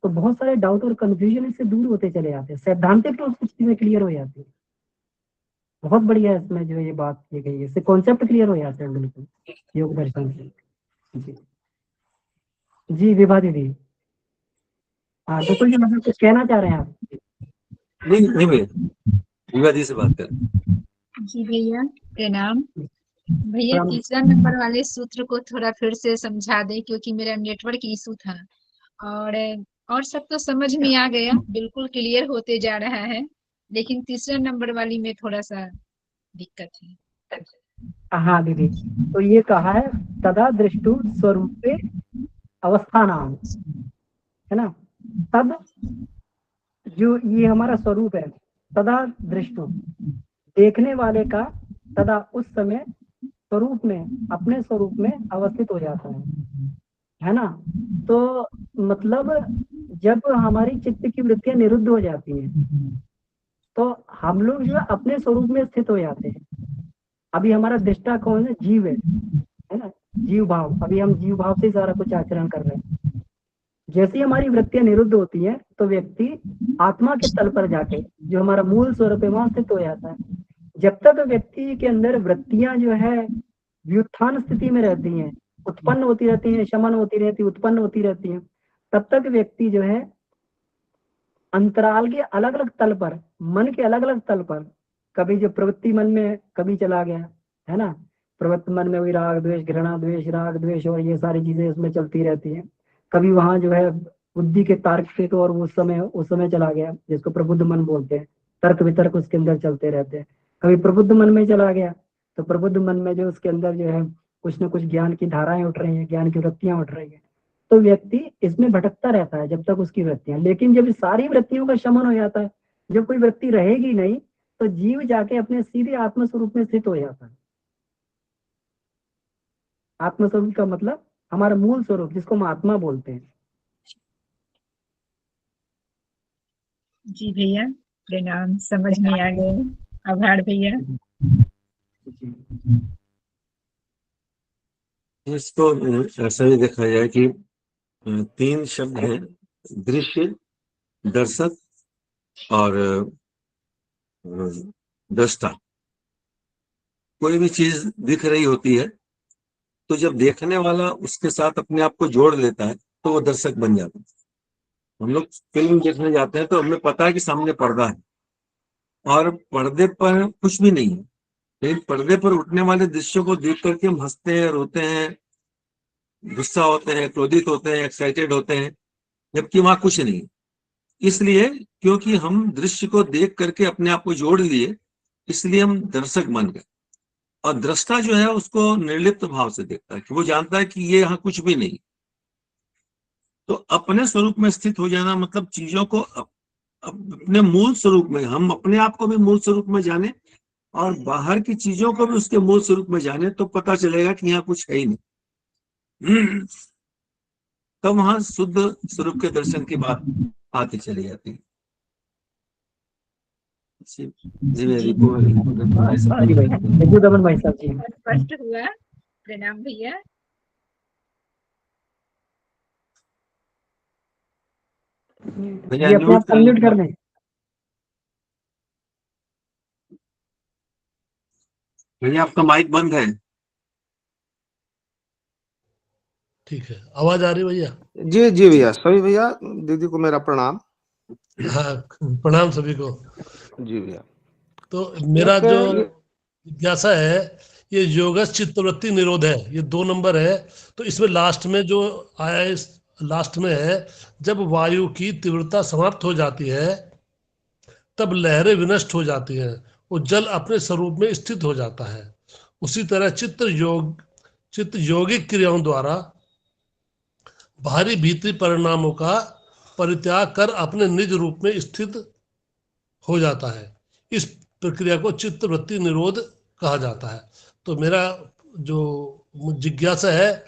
तो बहुत सारे डाउट और कंफ्यूजन इससे दूर होते चले जाते हैं, सैद्धांतिक रूप से चीजें क्लियर हो जाती है। बहुत बढ़िया है इसमें जो ये बात की गई है, इससे कॉन्सेप्ट क्लियर हो जाते हैं बिल्कुल योग दर्शन से। जी जी विभा दीदी। हाँ गोकुल जी, मतलब कुछ कहना चाह रहे हैं आप? नहीं नहीं भैया, विवाह जी से बात करें। जी भैया प्रणाम। भैया प्रणाम। तीसरा नंबर वाले सूत्र को थोड़ा फिर से समझा दें, क्योंकि मेरा नेटवर्क इशू था। और और सब तो समझ में आ गया, बिल्कुल क्लियर होते जा रहा है, लेकिन तीसरा नंबर वाली में थोड़ा सा दिक्कत है। हाँ दीदी, तो ये कहा है तदा दृष्टु स्वरूपे अवस्था नाम, है ना? तब जो ये हमारा स्वरूप है, तदा दृष्टु देखने वाले का, तदा उस समय स्वरूप में, अपने स्वरूप में अवस्थित हो जाता है ना? तो मतलब जब हमारी चित्त की वृत्तियां निरुद्ध हो जाती हैं तो हम लोग जो है अपने स्वरूप में स्थित हो जाते हैं। अभी हमारा दृष्टा कौन है? जीव है ना? जीव भाव, अभी हम जीव भाव से सारा कुछ आचरण कर रहे हैं। जैसे ही हमारी वृत्तियां निरुद्ध होती हैं तो व्यक्ति आत्मा के तल पर जाके, जो हमारा मूल स्वरूप है, वहां स्थित हो जाता है। जब तक व्यक्ति के अंदर वृत्तियां जो है व्युत्थान स्थिति में रहती हैं, उत्पन्न होती रहती हैं, शमन होती रहती, उत्पन्न होती रहती हैं, तब तक व्यक्ति जो है अंतराल के अलग अलग तल पर, मन के अलग अलग तल पर, कभी जो प्रवृत्ति मन में कभी चला गया, है ना? प्रवृत्ति मन में वही राग द्वेष, घृणा द्वेष, राग द्वेष और ये सारी चीजें उसमें चलती रहती हैं। कभी वहां जो है बुद्धि के तार्क से तो और उस समय चला गया, जिसको प्रबुद्ध मन बोलते हैं। तर्क वितर्क उसके अंदर चलते रहते हैं। कभी प्रबुद्ध मन में चला गया तो प्रबुद्ध मन में जो उसके अंदर जो है कुछ न कुछ ज्ञान की धाराएं उठ रही हैं, ज्ञान की वृत्तियां उठ रही हैं। तो व्यक्ति इसमें भटकता रहता है जब तक उसकी वृत्तियां, लेकिन जब इस सारी वृत्तियों का शमन हो जाता है, जब कोई वृत्ति रहेगी नहीं, तो जीव जाके अपने सीधे आत्म स्वरूप में स्थित हो जाता है। आत्म स्वरूप का मतलब हमारा मूल स्वरूप, जिसको हम आत्मा बोलते हैं। जी भैया प्रणाम, समझ में आ गए। आभार भैया। इसको ऐसा भी देखा जाए कि 3 शब्द हैं, दृश्य, दर्शक और दृष्टा। कोई भी चीज दिख रही होती है तो जब देखने वाला उसके साथ अपने आप को जोड़ लेता है तो वो दर्शक बन जाता है। हम लोग फिल्म देखने जाते हैं तो हमें पता है कि सामने पर्दा है और पर्दे पर कुछ भी नहीं है, लेकिन पर्दे पर उठने वाले दृश्यों को देख करके हम हंसते हैं, रोते हैं, गुस्सा होते हैं, क्रोधित होते हैं, एक्साइटेड होते हैं, जबकि वहां कुछ नहीं है। इसलिए क्योंकि हम दृश्य को देख करके अपने आप को जोड़ लिए, इसलिए हम दर्शक बन गए। और दृष्टा जो है उसको निर्लिप्त भाव से देखता है कि वो जानता है कि ये यहाँ कुछ भी नहीं। तो अपने स्वरूप में स्थित हो जाना मतलब चीजों को अपने मूल स्वरूप में, हम अपने आप को भी मूल स्वरूप में जाने और बाहर की चीजों को भी उसके मूल स्वरूप में जाने, तो पता चलेगा कि यहाँ कुछ है ही नहीं। तब वहां शुद्ध स्वरूप के दर्शन की बात आती चली जाती है। जी मैं रिपु भाई से जी भाई, रिपु दमन भाई साहब जी। बहुत स्पष्ट हुआ। प्रणाम भैया। भैया जी अपने आप अनम्यूट कर अनम्यूट कर लीजिए। लें। भैया आपका माइक बंद है। ठीक है, आवाज आ रही है भैया? जी जी भैया, सभी भैया दीदी को मेरा प्रणाम। हाँ, प्रणाम सभी को। जी भैया। तो मेरा एक जो ये जिज्ञासा है, ये योगस चित्तवृत्ति निरोध है, ये 2 नंबर है। तो इसमें लास्ट में जो आया है, लास्ट में है, जब वायु की तीव्रता समाप्त हो जाती है तब लहरें विनष्ट हो जाती हैं और जल अपने स्वरूप में स्थित हो जाता है। उसी तरह चित्त यौगिक क्रियाओं द्वारा बाहरी भीतरी परिणामों का परित्याग कर अपने निज रूप में स्थित हो जाता है। इस प्रक्रिया को चित्त वृत्ति निरोध कहा जाता है। तो मेरा जो जिज्ञासा है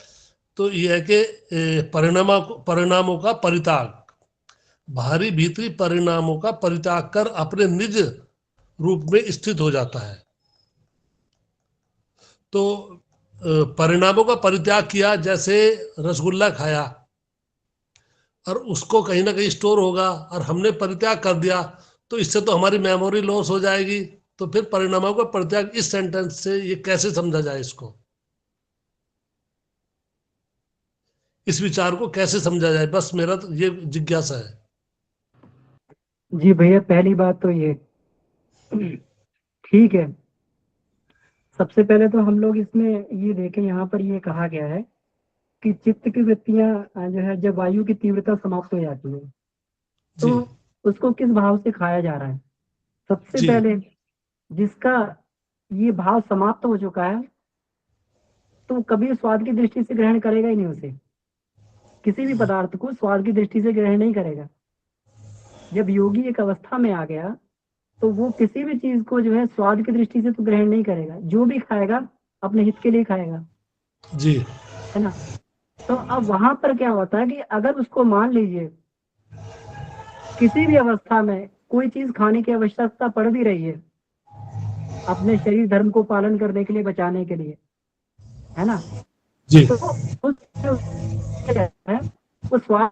तो ये है कि परिणामों का परित्याग, बाहरी भीतरी परिणामों का परित्याग कर अपने निज रूप में स्थित हो जाता है। तो परिणामों का परित्याग किया, जैसे रसगुल्ला खाया और उसको कहीं ना कहीं स्टोर होगा और हमने परित्याग कर दिया, तो इससे तो हमारी मेमोरी लॉस हो जाएगी। तो फिर परिणामों का परित्याग इस सेंटेंस से ये कैसे समझा जाए, इसको, इस विचार को कैसे समझा जाए, बस मेरा तो ये जिज्ञासा है। जी भैया, पहली बात तो ये ठीक है। सबसे पहले तो हम लोग इसमें ये देखें, यहाँ पर ये कहा गया है कि चित्त की वृत्तियां जो है जब वायु की तीव्रता समाप्त हो जाती है तो जी उसको किस भाव से खाया जा रहा है। सबसे जी पहले जिसका ये भाव समाप्त हो चुका है तो कभी स्वाद की दृष्टि से ग्रहण करेगा ही नहीं उसे, किसी भी पदार्थ को स्वाद की दृष्टि से ग्रहण नहीं करेगा। जब योगी एक अवस्था में आ गया तो वो किसी भी चीज को जो है स्वाद की दृष्टि से तो ग्रहण नहीं करेगा, जो भी खाएगा अपने हित के लिए खाएगा, जी है ना। तो अब वहां पर क्या होता है कि अगर उसको मान लीजिए किसी भी अवस्था में कोई चीज खाने की आवश्यकता पड़ भी रही है अपने शरीर धर्म को पालन करने के लिए, बचाने के लिए, है ना, जी तो उस है वो स्वाद,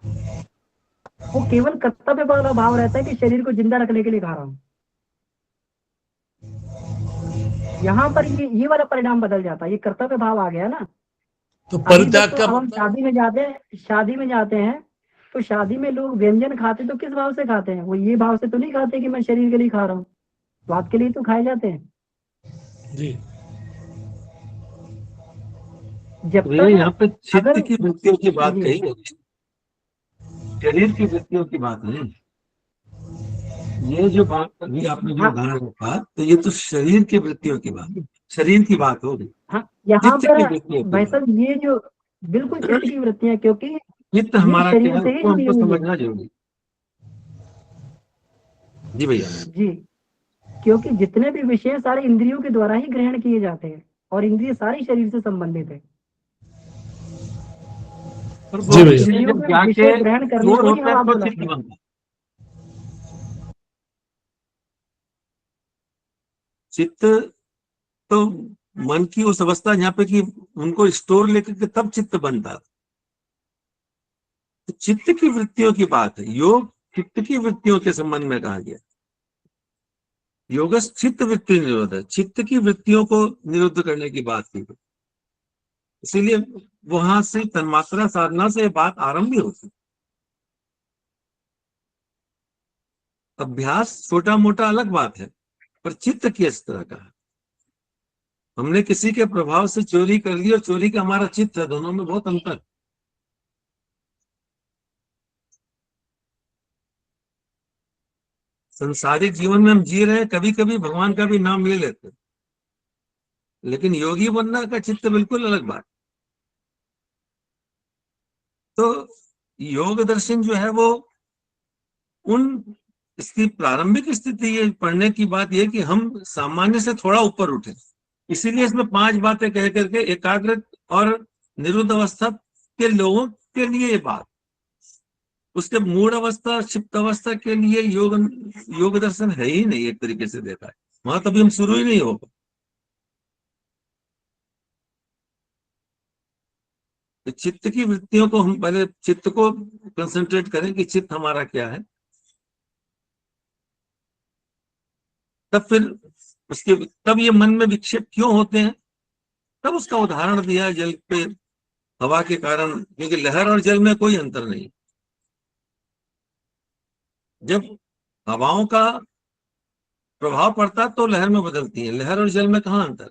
वो केवल कर्तव्य वाला भाव रहता है कि शरीर को जिंदा रखने के लिए खा रहा हूं। यहाँ पर ये वाला परिणाम बदल जाता है, ये कर्तव्य भाव आ गया ना। तो अभी जब परित्याग तो का अब हम मतलब, शादी में जाते हैं तो शादी में लोग व्यंजन खाते तो किस भाव से खाते हैं, वो ये भाव से तो नहीं खाते कि मैं शरीर के लिए खा रहा हूँ, स्वाद के लिए तो खाए जाते हैं। जी जब भैया तक यहाँ पे चित्त अगर की वृत्तियों की बात जी कही है, शरीर की वृत्तियों की बात नहीं। ये जो बात अभी आपने जो हाँ उदाहरण रखा, तो ये तो शरीर की वृत्तियों की बात, शरीर की बात होगी। हाँ, यहाँ चित्त पर की वृत्तियों की भाई बात, साहब ये जो बिल्कुल चित्त की वृत्तियां, क्योंकि चित्त ये हमारा क्या शरीर है से ही उसको जुड़ी हमको हुई है। समझना जरूरी। जी भैया। जी, क्योंकि जितने भी विषय सारे इंद्रियों के द्वारा ही ग्रहण किए जाते हैं और इंद्रिय सारी शरीर से संबंधित है और जी वो और भैया। विषय इंद्रियों जब में जाके विषय ग्रहण करने दूर को ही होता हम है आप तो बोला। चित्त बनता है। चित्त तो मन की उस अवस्था जहाँ पे कि उनको स्टोर लेकर के तब चित्त बनता है। तो चित्त की वृत्तियों की बात है, योग चित्त की वृत्तियों के संबंध में कहा गया। योगस चित्त वृत्ति निरोध है, चित्त की वृत्तियों को निरुद्ध करने की बात की गई। इसीलिए वहां से तन्मात्रा साधना से बात आरंभ भी होती। अभ्यास छोटा मोटा अलग बात है, पर चित्त किस तरह का है। हमने किसी के प्रभाव से चोरी कर ली और चोरी का हमारा चित्त है, दोनों में बहुत अंतर। संसारिक जीवन में हम जी रहे हैं, कभी कभी भगवान का भी नाम ले लेते हैं, लेकिन योगी बनना का चित्त बिल्कुल अलग बात। तो योग दर्शन जो है वो उन, इसकी प्रारंभिक स्थिति ये पढ़ने की बात यह कि हम सामान्य से थोड़ा ऊपर उठे। इसीलिए इसमें 5 बातें कह करके एकाग्र और निरुद्ध अवस्था के लोगों के लिए ये बात, उसके मूढ़ अवस्था क्षिप्त अवस्था के लिए योग दर्शन है ही नहीं, एक तरीके से देखा है वहां तभी हम शुरू ही नहीं हो। तो चित्त की वृत्तियों को हम पहले चित्त को कंसंट्रेट करें कि चित्त हमारा क्या है, तब फिर उसके तब ये मन में विक्षेप क्यों होते हैं, तब उसका उदाहरण दिया जल पे हवा के कारण, क्योंकि लहर और जल में कोई अंतर नहीं। जब हवाओं का प्रभाव पड़ता तो लहर में बदलती है, लहर और जल में कहाँ अंतर है।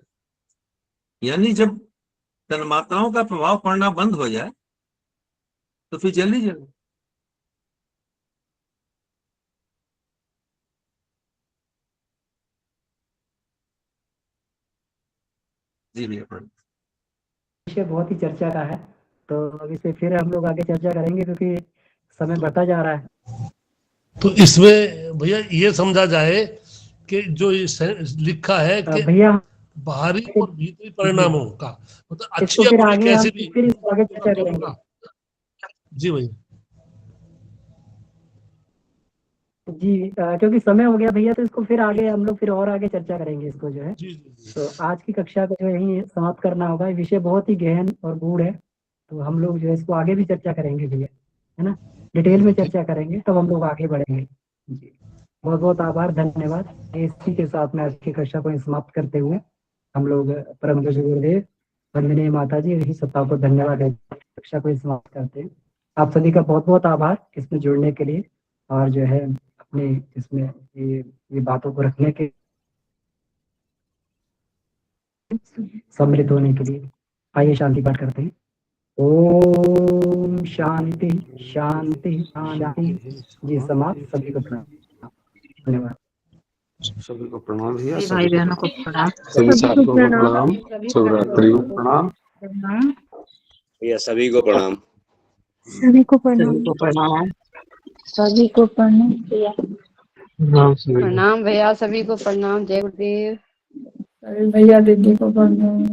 यानी जब तन्मात्राओं का प्रभाव पड़ना बंद हो जाए तो फिर जल ही जल। जी भैया। विषय बहुत ही चर्चा का है, तो अब इसे फिर हम लोग आगे चर्चा करेंगे क्योंकि समय बढ़ता जा रहा है। तो इसमें भैया ये समझा जाए कि जो लिखा है कि भैया बाहरी और भीतरी परिणामों का मतलब अच्छी इसको या फिर बुरी आगे कैसी हम भी फिर इसको आगे चर्चा करेंगे। जी भैया जी क्योंकि समय हो गया भैया, तो इसको फिर आगे हम लोग फिर और आगे चर्चा करेंगे इसको जो है। जी जी तो आज की कक्षा को जो यही समाप्त करना होगा। ये विषय बहुत ही गहन और गूढ़ है, तो हम लोग जो है इसको आगे भी चर्चा करेंगे भैया, है ना, डिटेल में चर्चा करेंगे, तब हम लोग आगे बढ़ेंगे। जी बहुत बहुत आभार, धन्यवाद। इसी के साथ में आज की कक्षा को समाप्त करते हुए हम लोग परम पूज्य गुरुदेव वंदनीय माता जी यही सत्ता को धन्यवाद है, कक्षा को समाप्त करते हैं। आप सभी का बहुत बहुत आभार इसमें जुड़ने के लिए और जो है अपने इसमें ये बातों को रखने के, सम्मिलित होने के लिए। आइए शांति पाठ करते हैं। ओम शांति शांति शांति। जी समाप्त। सभी को प्रणाम, धन्यवाद। सभी को प्रणाम भैया, सभी भाई बहनों को प्रणाम। सभी साथियों को प्रणाम, शिवरात्रि को प्रणाम भैया, सभी को प्रणाम। सभी को प्रणाम। सभी को प्रणाम। सभी को प्रणाम भैया। प्रणाम भैया, सभी को प्रणाम। जय गुरुदेव। भैया दीदी को प्रणाम।